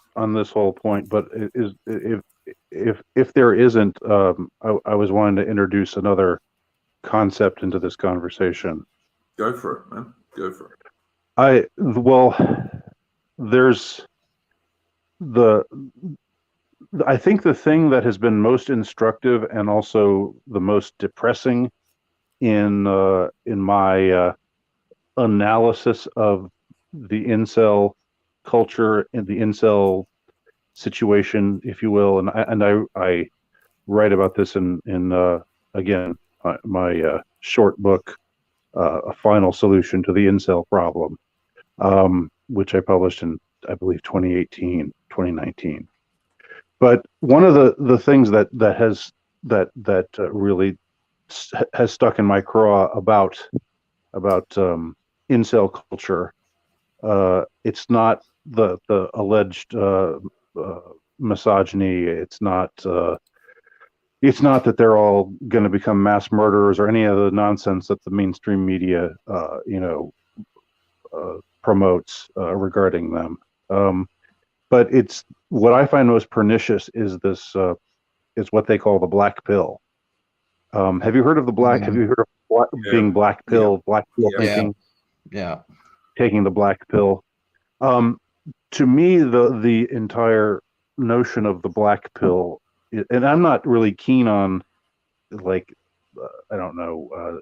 whole point, but is if there isn't, I was wanting to introduce another concept into this conversation. Go for it, man. Go for it. There's I think the thing that has been most instructive and also the most depressing in my analysis of the incel culture and the incel situation, if you will, and I write about this in again my short book, A Final Solution to the Incel Problem, which I published in, I believe, 2019. But one of the things that really has stuck in my craw about incel culture, it's not the alleged misogyny. It's not that they're all going to become mass murderers or any of the nonsense that the mainstream media promotes regarding them. But it's what I find most pernicious is this is what they call the black pill. Have you heard of the black? Have you heard of being black pill? Black pill thinking. Yeah. Taking the black pill. To me, the entire notion of the black pill, and I'm not really keen on like I don't know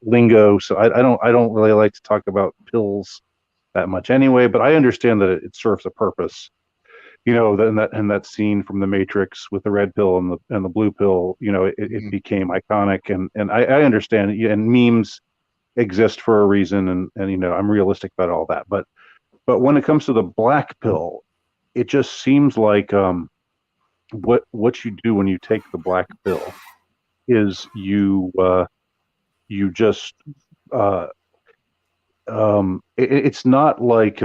lingo, so I don't really like to talk about pills that much anyway. But I understand that it serves a purpose. You know, and that scene from The Matrix with the red pill and the blue pill. You know, it became iconic, and I understand. And memes exist for a reason, and you know, I'm realistic about all that. But when it comes to the black pill, it just seems like what you do when you take the black pill is you just it's not like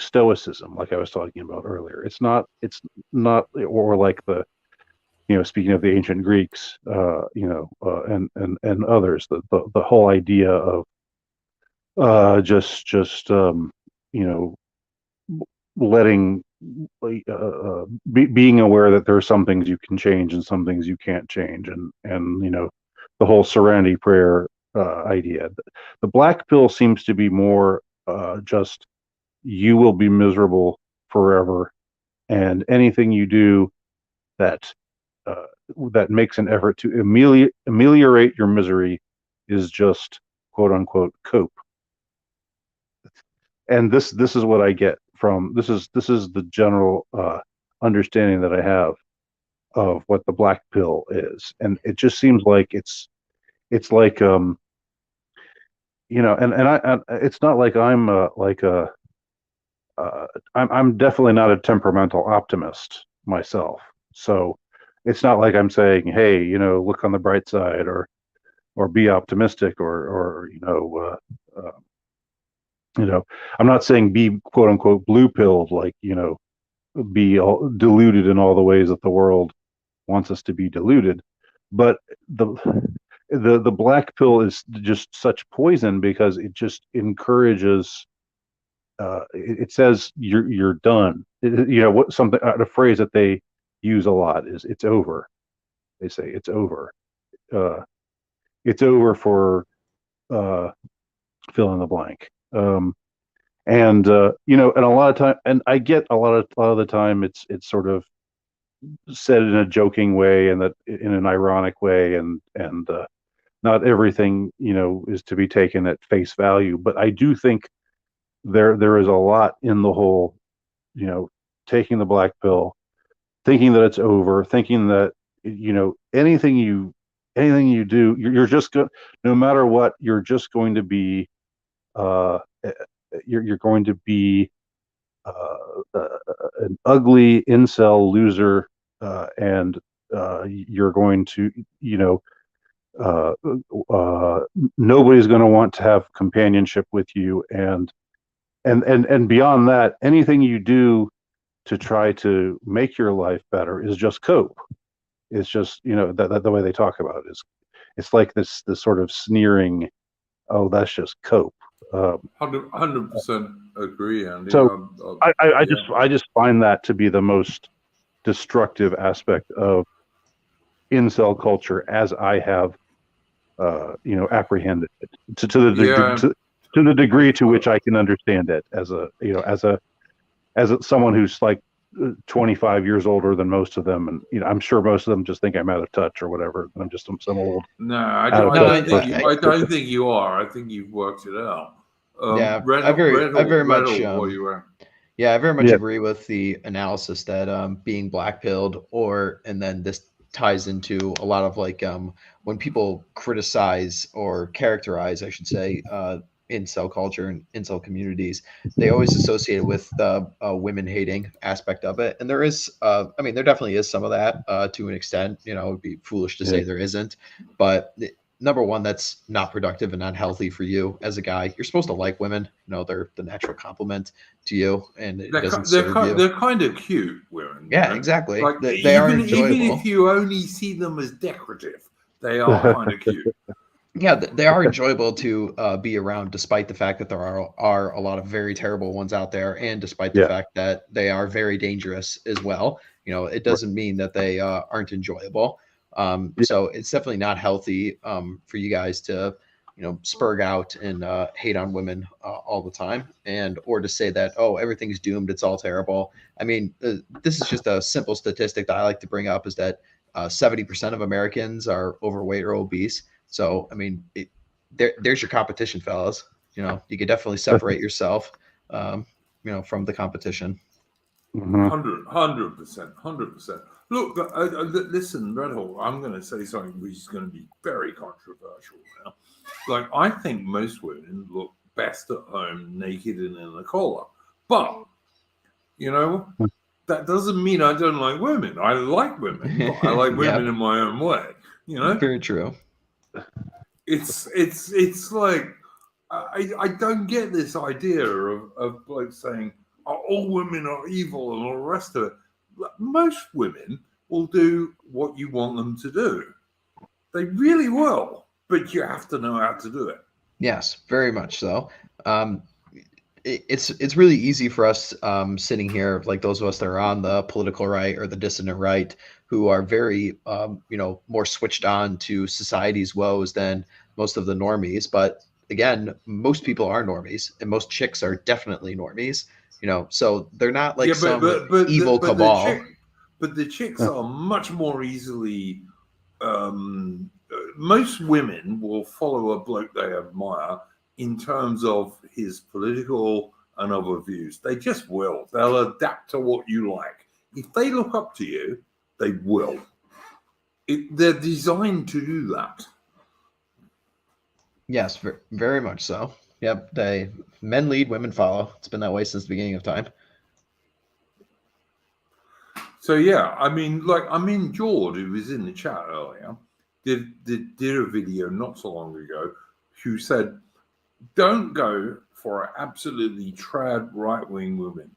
stoicism, like I was talking about earlier. It's not or like the, you know, speaking of the ancient Greeks, and others, the whole idea of just you know, letting being aware that there are some things you can change and some things you can't change, and you know, the whole serenity prayer idea. The black pill seems to be more just you will be miserable forever, and anything you do that makes an effort to ameliorate your misery is just quote unquote cope. And this is what I get from this is the general understanding that I have of what the black pill is, and it just seems like it's like you know, and I it's not like I'm I'm definitely not a temperamental optimist myself, so it's not like I'm saying, hey, you know, look on the bright side or be optimistic or you know, I'm not saying be quote unquote blue pilled, like, you know, be all deluded in all the ways that the world wants us to be deluded. But the black pill is just such poison because it just encourages. It says you're done. You know what? Something a phrase that they use a lot is "it's over." They say it's over. It's over for fill in the blank. And you know, and a lot of time, and I get a lot of the time, it's sort of said in a joking way and that in an ironic way, and not everything, you know, is to be taken at face value. But I do think there is a lot in the whole, you know, taking the black pill, thinking that it's over, thinking that, you know, anything you do, you're just no matter what, you're just going to be you're going to be an ugly incel loser, and you're going to, you know, nobody's going to want to have companionship with you, and beyond that, anything you do to try to make your life better is just cope. It's just, you know, that the way they talk about it it's like this sort of sneering, oh, that's just cope. 100% agree, Andy. So I Yeah. just find that to be the most destructive aspect of incel culture as I have apprehended it Yeah. to the degree to I- which I can understand it as someone who's like 25 years older than most of them, and I'm sure most of them just think I'm out of touch or whatever. I'm just some old No, I out of don't, touch think person. I don't think you are. I think you've worked it out. Yeah, Red I very Red much Hawk, what you were. yeah, I very much Yeah. agree with the analysis that being black pilled, and then this ties into a lot of like when people criticize or characterize, I should say, incel culture and incel communities, they always associate it with the women hating aspect of it. And there is, I mean, there definitely is some of that to an extent. You know, it'd be foolish to say there isn't, but number one, that's not productive and not healthy for you as a guy. You're supposed to like women. You know, they're the natural complement to you, and it doesn't serve you. They're kind of cute women. Yeah, exactly. Like They are even enjoyable. if you only see them as decorative, they are kind of cute. Yeah, they are enjoyable to be around, despite the fact that there are a lot of very terrible ones out there, and despite the Yeah. fact that they are very dangerous as well. You know, it doesn't mean that they aren't enjoyable. So it's definitely not healthy for you guys to, spurg out and hate on women all the time, or to say that, oh, everything's doomed, it's all terrible. I mean, this is just a simple statistic that I like to bring up, is that 70% of Americans are overweight or obese. So, I mean, there's your competition, fellas. You know, you could definitely separate yourself, from the competition. 100%. Look, listen, Red Hawk, I'm going to say something which is going to be very controversial now. Like, I think most women look best at home naked and in a collar. But, that doesn't mean I don't like women. I like women, but I like women in my own way. Very true. It's like I don't get this idea of like saying, oh, all women are evil and all the rest of it. Most women will do what you want them to do. They really will, but you have to know how to do it. Yes, very much so. It's really easy for us sitting here, like those of us that are on the political right or the dissident right, who are very more switched on to society's woes than most of the normies. But again, most people are normies, and most chicks are definitely normies. So they're not like evil cabal. But the chicks are much more easily. Most women will follow a bloke they admire in terms of his political and other views. They just will. They'll adapt to what you like. If they look up to you, they will. They're designed to do that. Yes, very much so. Yep, men lead, women follow. It's been that way since the beginning of time. So yeah, George, who was in the chat earlier, did a video not so long ago, who said, don't go for an absolutely trad right-wing woman.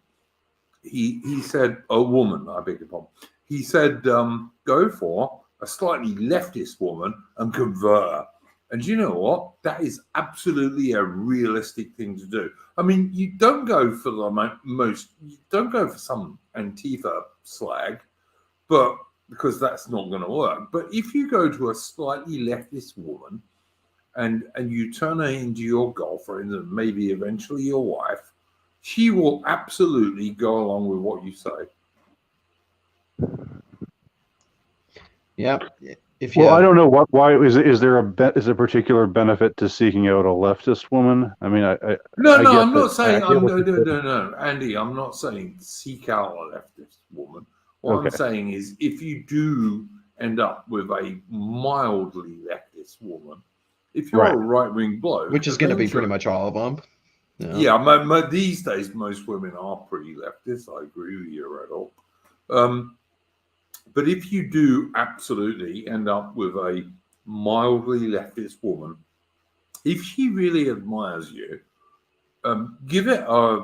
He said, a woman, I beg your pardon. He said, go for a slightly leftist woman and convert her. And you know what? That is absolutely a realistic thing to do. I mean, you don't go for you don't go for some Antifa slag, but because that's not going to work. But if you go to a slightly leftist woman and you turn her into your girlfriend and maybe eventually your wife, she will absolutely go along with what you say. Yep. I don't know why is there a particular benefit to seeking out a leftist woman? I mean, I'm not saying no, Andy. I'm not saying seek out a leftist woman. What I'm saying is, if you do end up with a mildly leftist woman, if you're a right-wing bloke, which is going to be pretty much all of them. Yeah, these days most women are pretty leftist. I agree with you, Red. But if you do absolutely end up with a mildly leftist woman, if she really admires you, give it a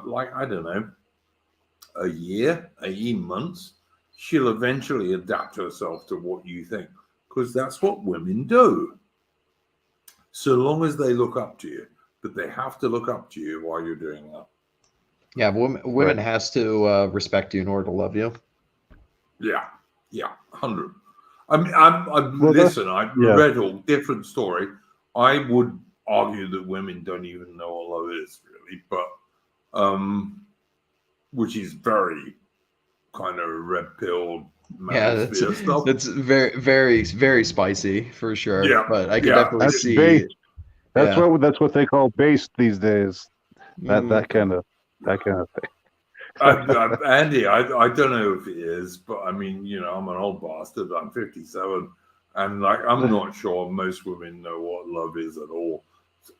year, 18 months. She'll eventually adapt herself to what you think, because that's what women do. so long as they look up to you. But they have to look up to you while you're doing that. Yeah, women has to respect you in order to love you. Yeah, 100. I mean, listen, RedHawk, different story. I would argue that women don't even know what love is, really, but which is very kind of red pill manosphere stuff. It's very, very, very spicy for sure. Yeah, but I can definitely that's see. Based. That's what they call based these days. That kind of thing. Andy, I don't know if it is, but I mean, you know, I'm an old bastard. I'm 57, and like I'm not sure most women know what love is at all.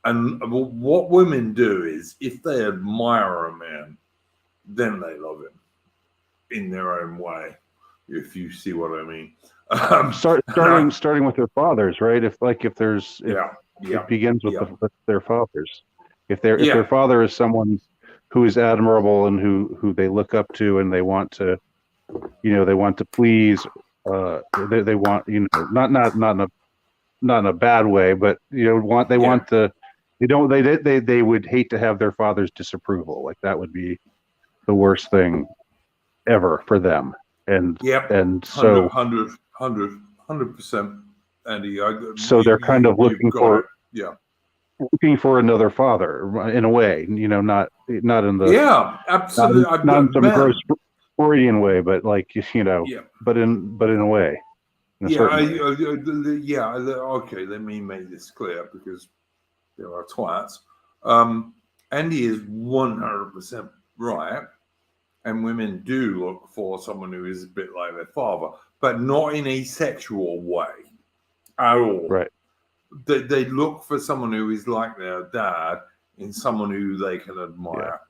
And what women do is, if they admire a man, then they love him in their own way. If you see what I mean. Starting with their fathers, right? It begins with their fathers. If their father is someone who is admirable and who they look up to and they want to please, they want, you know, not in a bad way, but you know, they would hate to have their father's disapproval. Like that would be the worst thing ever for them. And so 100%, Andy. So they're kind of looking for another father in a way, you know, not in the absolutely not in some gross Freudian way, but like, you know, but in a way. Okay, let me make this clear because there are twats. Andy is 100% right, and women do look for someone who is a bit like their father, but not in a sexual way at all. Right. They look for someone who is like their dad, in someone who they can admire.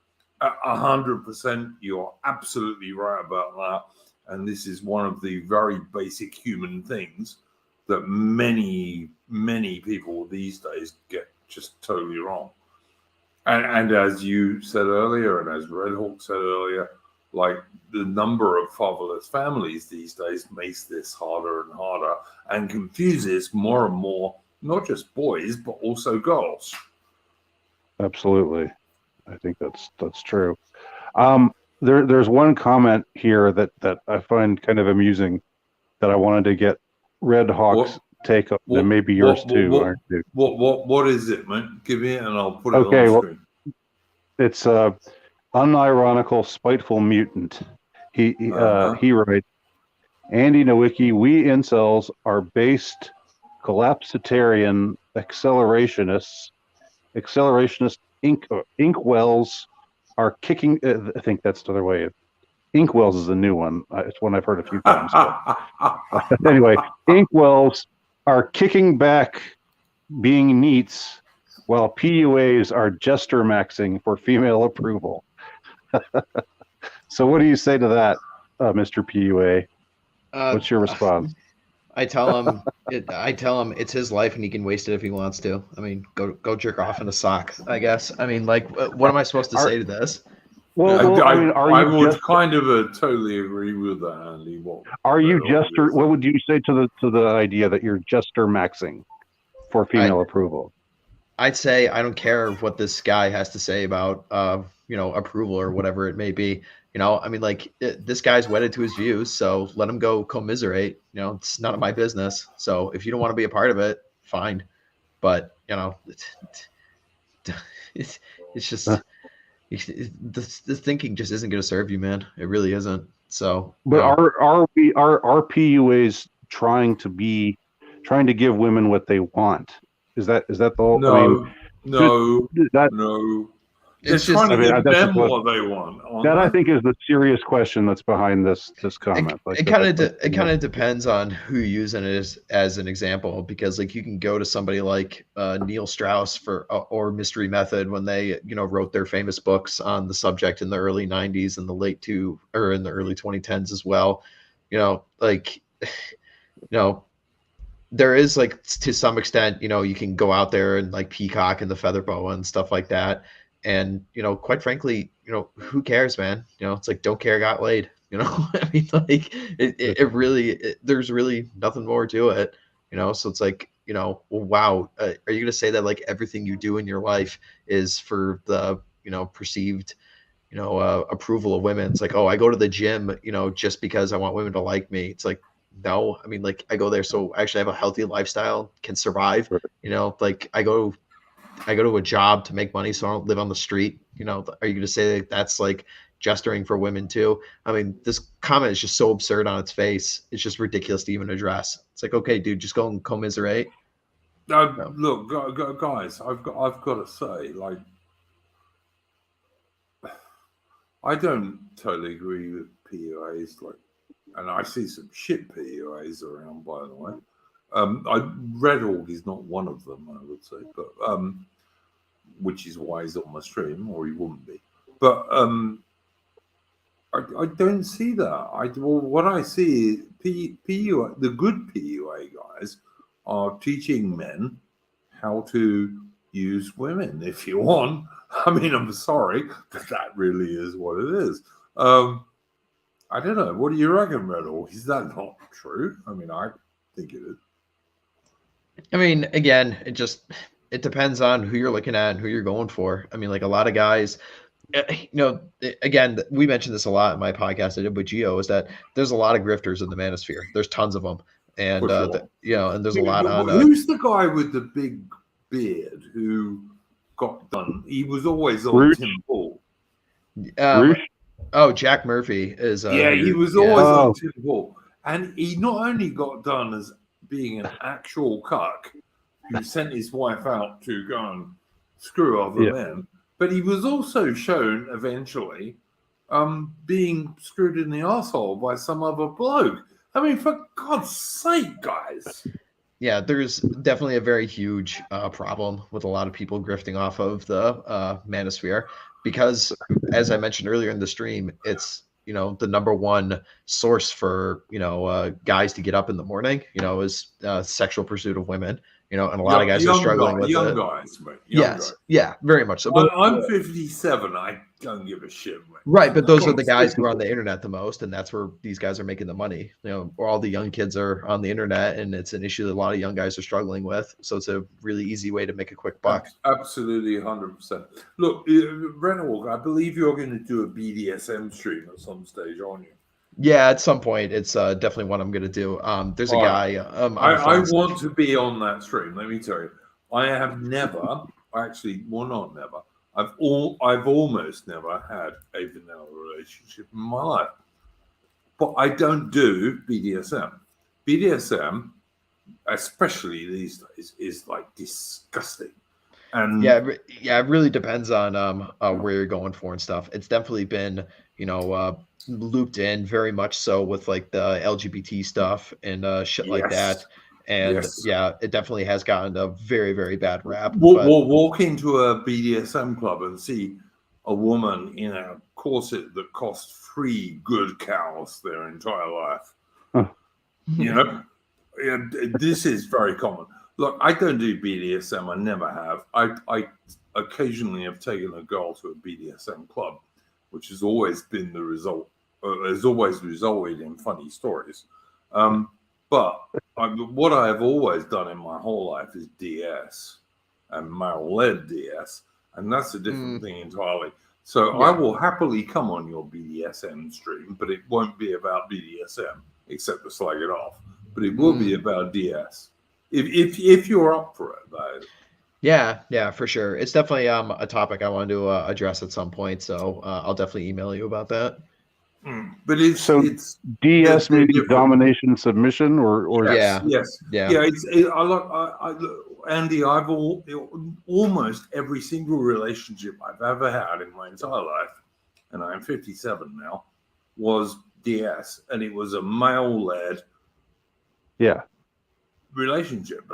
100%, you're absolutely right about that. And this is one of the very basic human things that many, many people these days get just totally wrong. And as you said earlier, and as RedHawk said earlier, like the number of fatherless families these days makes this harder and harder and confuses more and more, not just boys, but also girls. Absolutely. I think that's true. There's one comment here that I find kind of amusing that I wanted to get RedHawk's take on, and maybe yours too. What is it, man? Give me it and I'll put it on the screen. It's unironical, spiteful mutant. He writes, Andy Nowicki, we incels are based collapsitarian accelerationists inkwells are kicking. I think that's the other way. Inkwells is a new one. It's one I've heard a few times. Anyway, inkwells are kicking back, being neats, while PUAs are gesture maxing for female approval. So, what do you say to that, Mr. PUA? What's your response? I tell him it's his life and he can waste it if he wants to. I mean, go jerk off in a sock, I guess. I mean, like, what am I supposed to say to this? Well, I would kind of totally agree with that, Andy. What would you say to the idea that you're gesture maxing for female approval? I'd say I don't care what this guy has to say about approval or whatever it may be. You know, I mean, like, this guy's wedded to his views, so let him go commiserate. You know, it's none of my business. So if you don't want to be a part of it, fine. But, you know, it's just the thinking just isn't going to serve you, man. It really isn't. So, but are PUAs trying to give women what they want? Is that the whole? No. It's trying to give them what they want. I think is the serious question that's behind this comment. It kind of depends on who you're using it as an example, because like you can go to somebody like Neil Strauss or Mystery Method when they wrote their famous books on the subject in the early 90s and in the early 2010s as well. There is, like, to some extent, you can go out there and like peacock and the feather boa and stuff like that. And, quite frankly, who cares, man? It's like, don't care, got laid, I mean, like, there's really nothing more to it, so it's like, you know, well, wow, are you going to say that like everything you do in your life is for the, you know, perceived, you know, approval of women? It's like, oh, I go to the gym, you know, just because I want women to like me. It's like, no, I mean, like I go there so I actually have a healthy lifestyle, can survive, you know, like I go to a job to make money so I don't live on the street. You know, are you going to say that that's like gesturing for women too? I mean, this comment is just so absurd on its face. It's just ridiculous to even address. It's like, okay, dude, just go and commiserate. No. Look, guys, I've got to say, like, I don't totally agree with PUAs, like, and I see some shit PUAs around, by the way. RedHawk is not one of them, I would say, but which is why he's on my stream, or he wouldn't be. But I don't see that. What I see is PUA, the good PUA guys are teaching men how to use women, if you want. I mean, I'm sorry, but that really is what it is. I don't know. What do you reckon, RedHawk? Is that not true? I mean, I think it is. I mean, again, it depends on who you're looking at and who you're going for. I mean, like a lot of guys, you know, again, we mentioned this a lot in my podcast I did with Geo, is that there's a lot of grifters in the manosphere. There's tons of them, and Sure. you know, and there's a lot on. Who's the guy with the big beard who got done? He was always on Tim Paul. Oh, Jack Murphy is. He was always on Tim Paul, and he not only got done as being an actual cuck who sent his wife out to go and screw other men, but he was also shown eventually being screwed in the arsehole by some other bloke. I mean, for God's sake, guys. Yeah, there's definitely a very huge problem with a lot of people grifting off of the manosphere because, as I mentioned earlier in the stream, it's, you know, the number one source for, you know, guys to get up in the morning, you know, is sexual pursuit of women, you know, and a lot of guys are struggling with young it. Guys, mate. Yes, yeah, very much so. But I'm 57. I don't give a shit, mate. Right, but those are the guys who are on the internet the most, and that's where these guys are making the money. You know, or all the young kids are on the internet, and it's an issue that a lot of young guys are struggling with. So it's a really easy way to make a quick buck. Absolutely, 100%. Look, RedHawk, I believe you're going to do a BDSM stream at some stage, aren't you? Yeah, at some point, it's definitely what I'm going to do. There's a guy. I want to be on that stream. Let me tell you, I have never, actually, well, not never. I've almost never had a vanilla relationship in my life, but I don't do BDSM. BDSM, especially these days, is like disgusting. And yeah, it really depends on where you're going for and stuff. It's definitely been, you know, looped in very much so with like the LGBT stuff and shit like that. And yeah, it definitely has gotten a very, very bad rap. We'll walk into a BDSM club and see a woman in a corset that costs 3 good cows their entire life. Huh. You know, this is very common. Look, I don't do BDSM. I never have. I occasionally have taken a girl to a BDSM club, which has always been the result. Has always resulted in funny stories. But what I have always done in my whole life is DS and male-led DS, and that's a different thing entirely. So I will happily come on your BDSM stream, but it won't be about BDSM, except to slag it off. But it will be about DS. If you're up for it, though. Yeah, for sure. It's definitely a topic I want to address at some point, so I'll definitely email you about that. But it's DS meaning domination submission, or yes. Andy, I've almost every single relationship I've ever had in my entire life, and I'm 57 now, was DS, and it was a male-led relationship,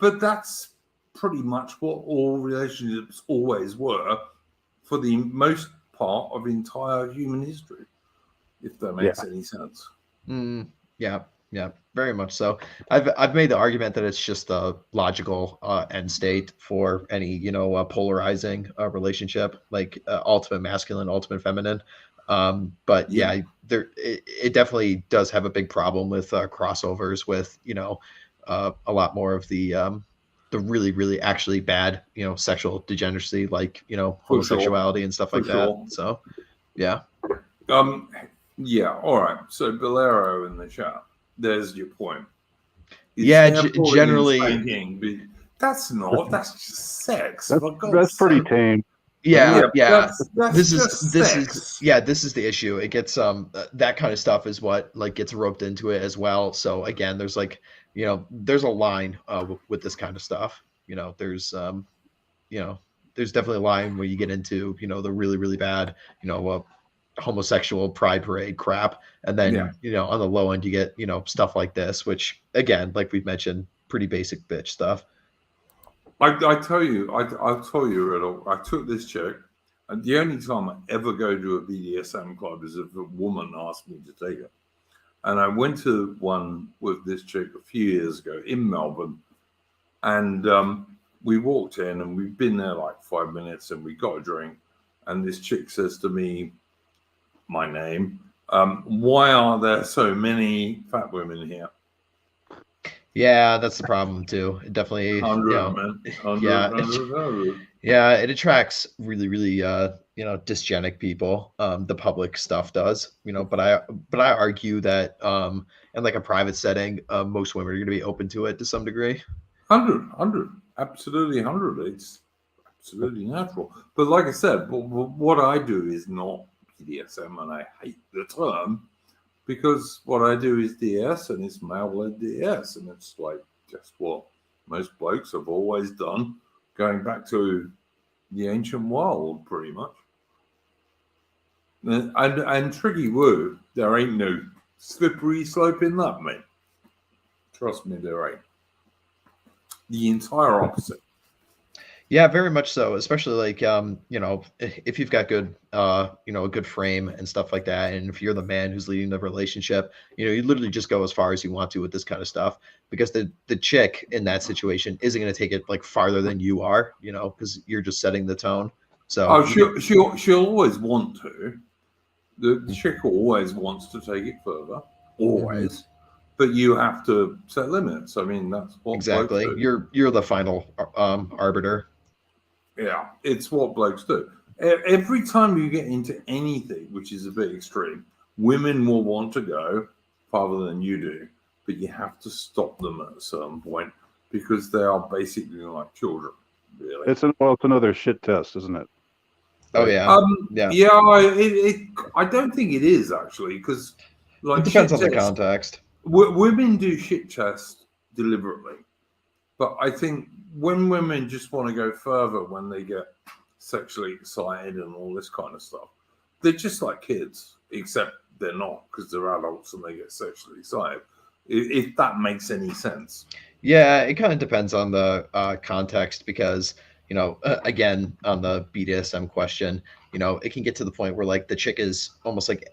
but that's pretty much what all relationships always were for the most part of entire human history, if that makes any sense. Yeah, very much so. I've made the argument that it's just a logical end state for any, you know, polarizing relationship, like ultimate masculine, ultimate feminine. But it definitely does have a big problem with crossovers with, you know, a lot more of the really, really actually bad, sexual degeneracy, like, For sure. homosexuality and stuff For like sure. that. So, yeah. Yeah, all right. So Bolero in the chat. There's your point. It's Yeah, airporting generally. and spanking, but that's just sex. That's, For God's that's pretty sake. tame. Yeah. That's This just is sex. this is the issue. It gets that kind of stuff is what like gets roped into it as well. So again, there's like, there's a line with this kind of stuff. You know, there's definitely a line where you get into, the really, really bad, homosexual pride parade crap. And then, on the low end, you get, stuff like this, which again, like we've mentioned, pretty basic bitch stuff. I tell you, I'll tell you, Riddle. I took this chick, and the only time I ever go to a BDSM club is if a woman asks me to take her. And I went to one with this chick a few years ago in Melbourne, and we walked in, and we'd been there like 5 minutes, and we got a drink, and this chick says to me, my name, why are there so many fat women here? Yeah, that's the problem too. It definitely, 100, man. 100, 100. Yeah, it attracts really, really, dysgenic people. The public stuff does, but I argue that, in like a private setting, most women are going to be open to it to some degree. 100, absolutely 100. It's absolutely natural. But like I said, what I do is not BDSM, and I hate the term, because what I do is DS, and it's male-led DS, and it's like just what most blokes have always done, going back to the ancient world, pretty much. And tricky woo, there ain't no slippery slope in that, mate. Trust me, there ain't. The entire opposite. Yeah, very much so. Especially like, if you've got good, a good frame and stuff like that, and if you're the man who's leading the relationship, you literally just go as far as you want to with this kind of stuff, because the chick in that situation isn't going to take it like farther than you are, because you're just setting the tone. So she'll always want to. The chick always wants to take it further, always. But you have to set limits. I mean, that's what exactly. blokes do. You're the final arbiter. Yeah, it's what blokes do. Every time you get into anything which is a bit extreme, women will want to go farther than you do, but you have to stop them at a certain point, because they are basically like children. Really, It's another shit test, isn't it? Oh yeah, yeah. I don't think it is, actually, because like it depends on the context. Women do shit tests deliberately, but I think when women just want to go further when they get sexually excited and all this kind of stuff, they're just like kids, except they're not, because they're adults and they get sexually excited. If that makes any sense. Yeah, it kind of depends on the context, because, again, on the BDSM question, it can get to the point where like the chick is almost like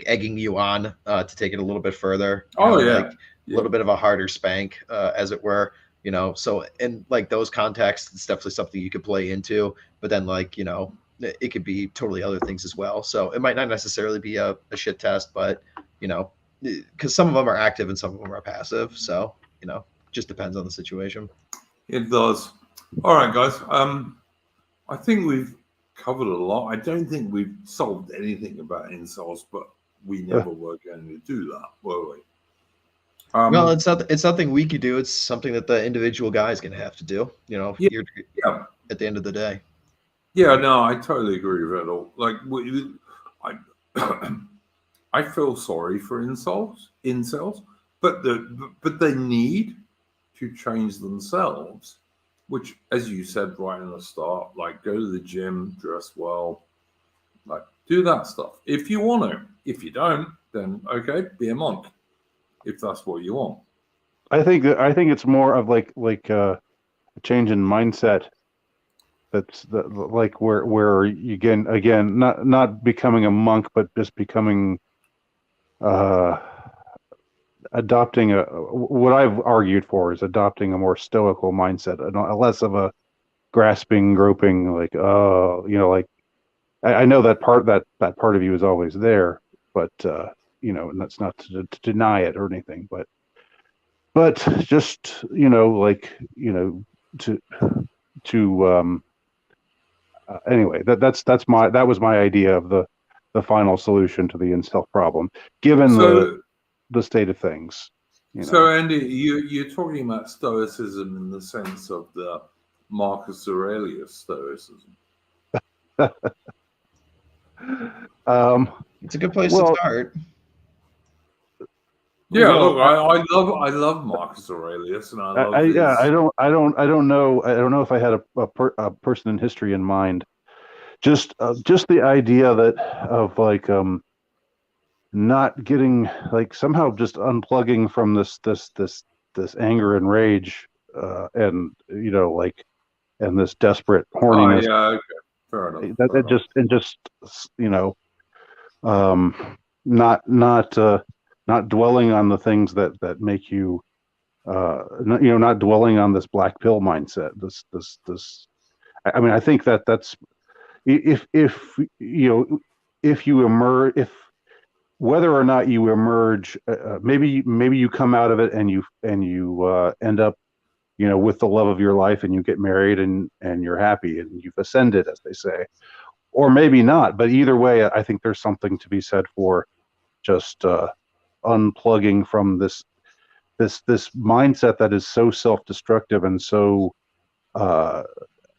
egging you on to take it a little bit further. Like a little bit of a harder spank, as it were. So in like those contexts, it's definitely something you could play into. But then like, it could be totally other things as well. So it might not necessarily be a shit test, but because some of them are active and some of them are passive. So just depends on the situation. It does. All right, guys. I think we've covered a lot. I don't think we've solved anything about incels, but we never were going to do that, were we? Well, it's nothing we could do. It's something that the individual guy is going to have to do. At the end of the day. Yeah, no, I totally agree with it all. Like, I feel sorry for incels, but they need to change themselves. Which, as you said right in the start, like go to the gym, dress well, like do that stuff if you want to. If you don't, then okay, be a monk. If that's what you want. I think it's more of like a change in mindset. That's like where you again not becoming a monk, but just becoming adopting what I've argued for is adopting a more stoical mindset, a less of a grasping, groping, like like I know that part of you is always there, but and that's not to deny it or anything, but but just like to anyway, that was my idea of the final solution to the incel problem, given So, the state of things. so Andy, you're talking about stoicism in the sense of the Marcus Aurelius stoicism. It's a good place to Well, start. Yeah, well, look, I love Marcus Aurelius, and I love yeah, his. I don't know if I had a person in history in mind. Just the idea that of like not getting, like, somehow just unplugging from this anger and rage, and like, and this desperate Oh horniness, yeah, okay, fair enough, that, fair enough. just you know um not not dwelling on the things that make you, not dwelling on this black pill mindset, this I mean, I think that's, if if you emerge, if whether or not you emerge, maybe you come out of it and you end up, with the love of your life, and you get married, and you're happy and you've ascended, as they say, or maybe not. But either way, I think there's something to be said for just unplugging from this mindset that is so self-destructive, and so uh,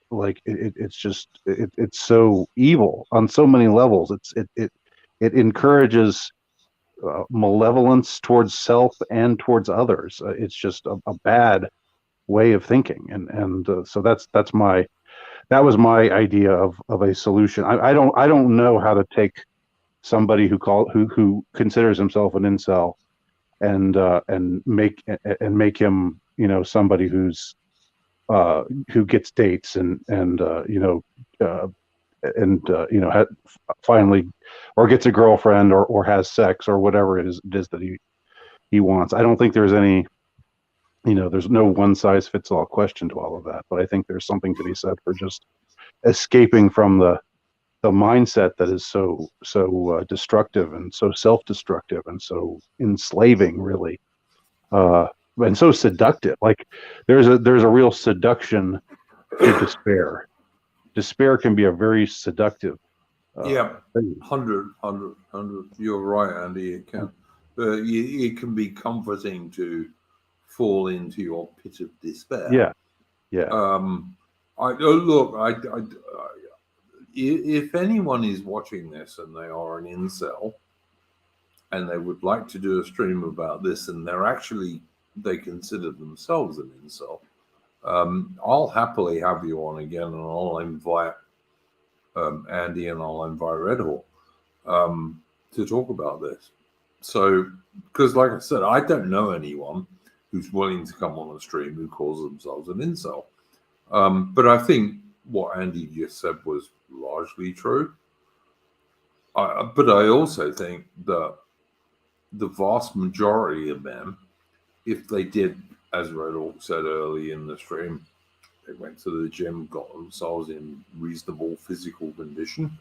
like it's just it's so evil on so many levels. It encourages malevolence towards self and towards others. It's just a bad way of thinking, and so that was my idea of a solution. I don't know how to take somebody who considers himself an incel, and make him, somebody who gets dates, uh, finally, or gets a girlfriend, or has sex, or whatever it is that he wants. I don't think there's any, there's no one size fits all question to all of that. But I think there's something to be said for just escaping from the mindset that is so destructive, and so self-destructive, and so enslaving, really, uh, and so seductive. Like, there's a real seduction to despair. Despair can be a very seductive Yeah, thing. 100. You're right, Andy. It can, it can be comforting to fall into your pit of despair. Yeah, yeah, Look, if anyone is watching this and they are an incel and they would like to do a stream about this, and they consider themselves an incel, I'll happily have you on again, and I'll invite Andy, and I'll invite RedHawk to talk about this. So, because like I said, I don't know anyone who's willing to come on a stream who calls themselves an incel. But I think what Andy just said was largely true. But I also think that the vast majority of them, if they did, as RedHawk said early in the stream, they went to the gym, got themselves in reasonable physical condition,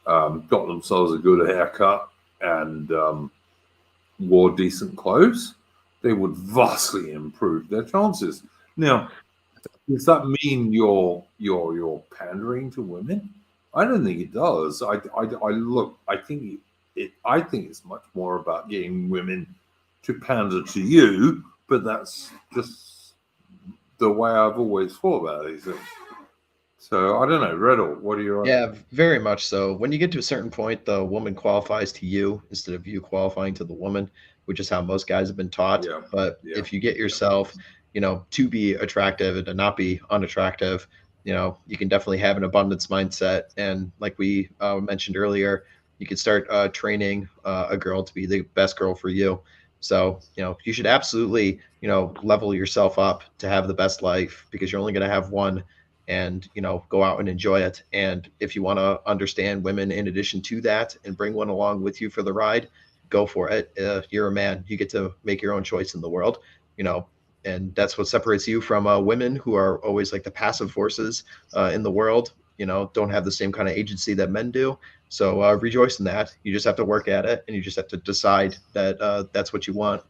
got themselves a good haircut, and wore decent clothes, they would vastly improve their chances. Now, does that mean you're pandering to women? I don't think it does. I think I think it's much more about getting women to pander to you, but that's just the way I've always thought about these things. So I don't know, Riddle, what are your Yeah, very much so. When you get to a certain point, the woman qualifies to you instead of you qualifying to the woman, which is how most guys have been taught. Yeah, But yeah. if you get yourself, to be attractive and to not be unattractive, you can definitely have an abundance mindset. And like we mentioned earlier, you could start training a girl to be the best girl for you. So, you should absolutely, level yourself up to have the best life, because you're only going to have one, and go out and enjoy it. And if you want to understand women in addition to that and bring one along with you for the ride, go for it. You're a man, you get to make your own choice in the world, and that's what separates you from women who are always like the passive forces in the world, don't have the same kind of agency that men do. So rejoice in that. You just have to work at it, and you just have to decide that that's what you want.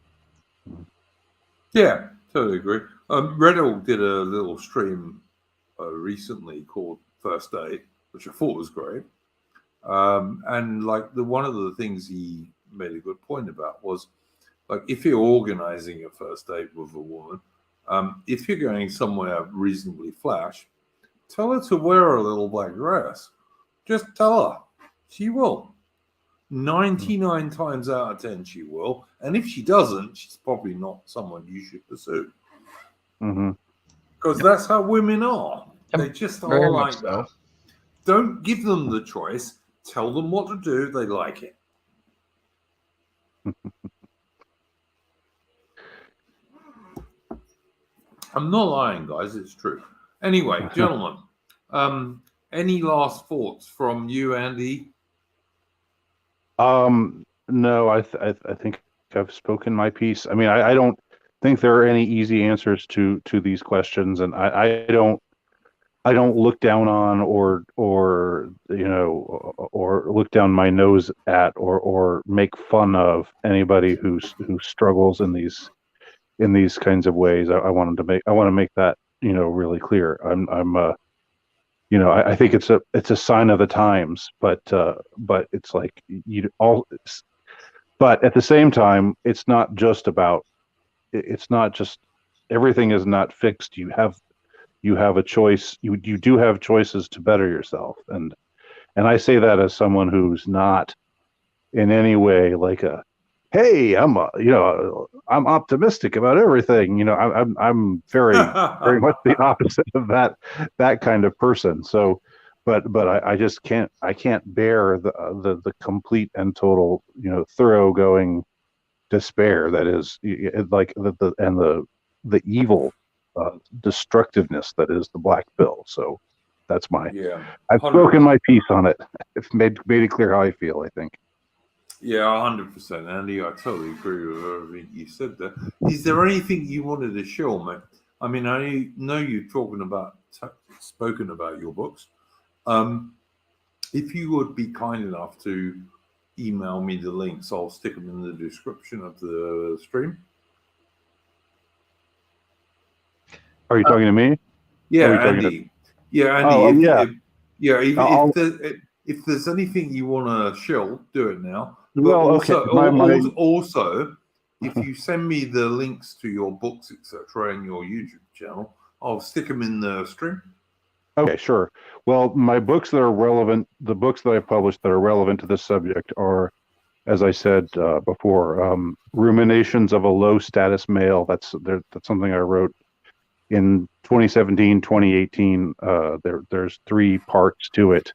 Yeah, totally agree. RedHawk did a little stream recently called First Date, which I thought was great. And like one of the things he made a good point about was like if you're organizing a first date with a woman, if you're going somewhere reasonably flash, tell her to wear a little black dress. Just tell her. She will. 99 times out of 10 she will. And if she doesn't, she's probably not someone you should pursue. Mm-hmm. Because that's how women are. Yep, They just very are much like so. that. Don't give them the choice. Tell them what to do. They like it. I'm not lying, guys. It's true. Anyway, gentlemen, any last thoughts from you, Andy? No, I think I've spoken my piece. I mean, I don't think there are any easy answers to these questions, and I don't look down on or or look down my nose at or make fun of anybody who struggles in these kinds of ways. I want to make that really clear. I'm I think it's a sign of the times, but it's like but at the same time, it's not just everything is not fixed. You have a choice. You do have choices to better yourself, and I say that as someone who's not in any way like a hey, I'm optimistic about everything. I'm very much the opposite of that kind of person. So, but I just can't bear the complete and total thoroughgoing despair that is like the evil destructiveness that is the black pill. So that's Yeah, I've 100%. spoken my piece on it. It's made it clear how I feel, I think. Yeah, 100%, Andy. I totally agree with everything you said there. Is there anything you wanted to show, mate? I mean, I know you've spoken about your books. If you would be kind enough to email me the links, I'll stick them in the description of the stream. Are you talking to me? Yeah, Andy. Yeah, Andy. Oh, yeah. If there's anything you want to show, do it now. But Well, also, okay. also, if you send me the links to your books, etc., and your YouTube channel, I'll stick them in the stream. Okay, sure. Well, my books that are relevant, the books that I published that are relevant to this subject are, as I said before, Ruminations of a Low Status Male. That's something I wrote in 2017, 2018. There's 3 parts to it.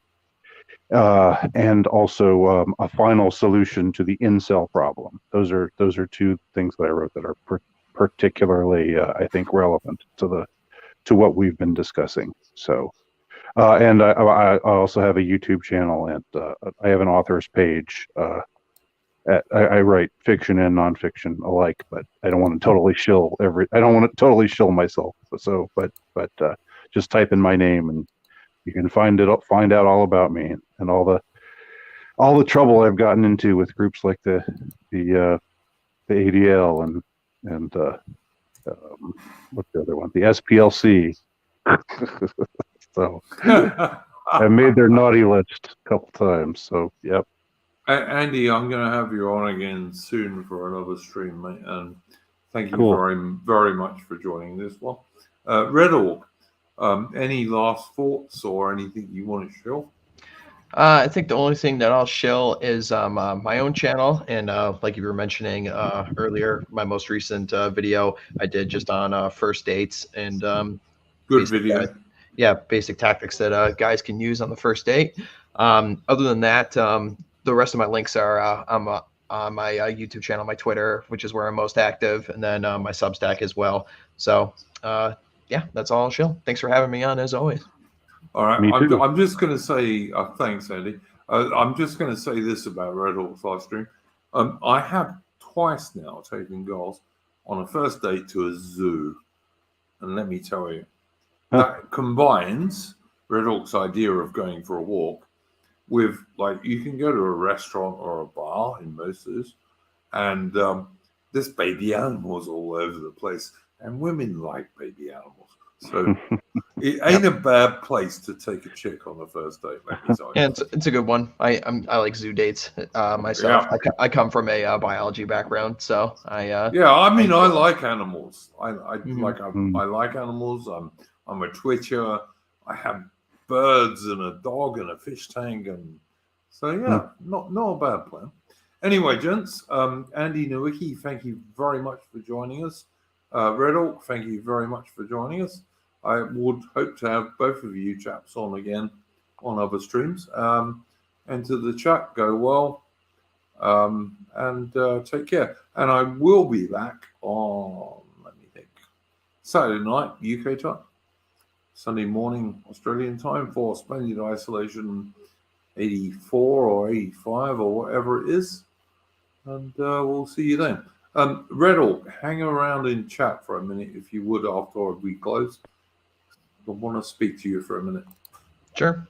And also a final solution to the incel problem. Those are 2 things that I wrote that are particularly, I think, relevant to what we've been discussing. So, and I also have a YouTube channel, and I have an author's page. I write fiction and nonfiction alike, but I don't want to totally shill myself. So, but just type in my name and you can find out all about me and all the trouble I've gotten into with groups like the ADL and what's the other one? The SPLC. So I made their naughty list a couple times. So yep. Andy, I'm going to have you on again soon for another stream, mate. And thank you very, very much for joining this one. RedHawk, any last thoughts or anything you want to show? I think the only thing that I'll shill is my own channel, and like you were mentioning earlier, my most recent video I did just on first dates and good video. Basic tactics that guys can use on the first date. Other than that, the rest of my links are on my YouTube channel, my Twitter, which is where I'm most active, and then my Substack as well. So yeah, that's all I'll shill. Thanks for having me on, as always. All right, I'm just going to say thanks, Andy. I'm just going to say this about RedHawk's live stream. I have twice now taken girls on a first date to a zoo, and let me tell you, that combines RedHawk's idea of going for a walk with, like, you can go to a restaurant or a bar in most zoos, and there's baby animals all over the place, and women like baby animals. So it ain't a bad place to take a chick on the first date. Let me tell you. Yeah, it's a good one. I like zoo dates myself. Yeah. I come from a biology background, so Yeah, I mean, I like animals. I like Mhm. I like animals. I'm a twitcher. I have birds and a dog and a fish tank, and so yeah, not a bad plan. Anyway, gents, Andy Nowicki, thank you very much for joining us. RedHawk, thank you very much for joining us. I would hope to have both of you chaps on again on other streams. And to the chat, go well. And take care. And I will be back on, let me think, Saturday night, UK time, Sunday morning, Australian time for Splendid Isolation 84 or 85 or whatever it is. And we'll see you then. RedHawk, hang around in chat for a minute if you would after we close. I want to speak to you for a minute. Sure.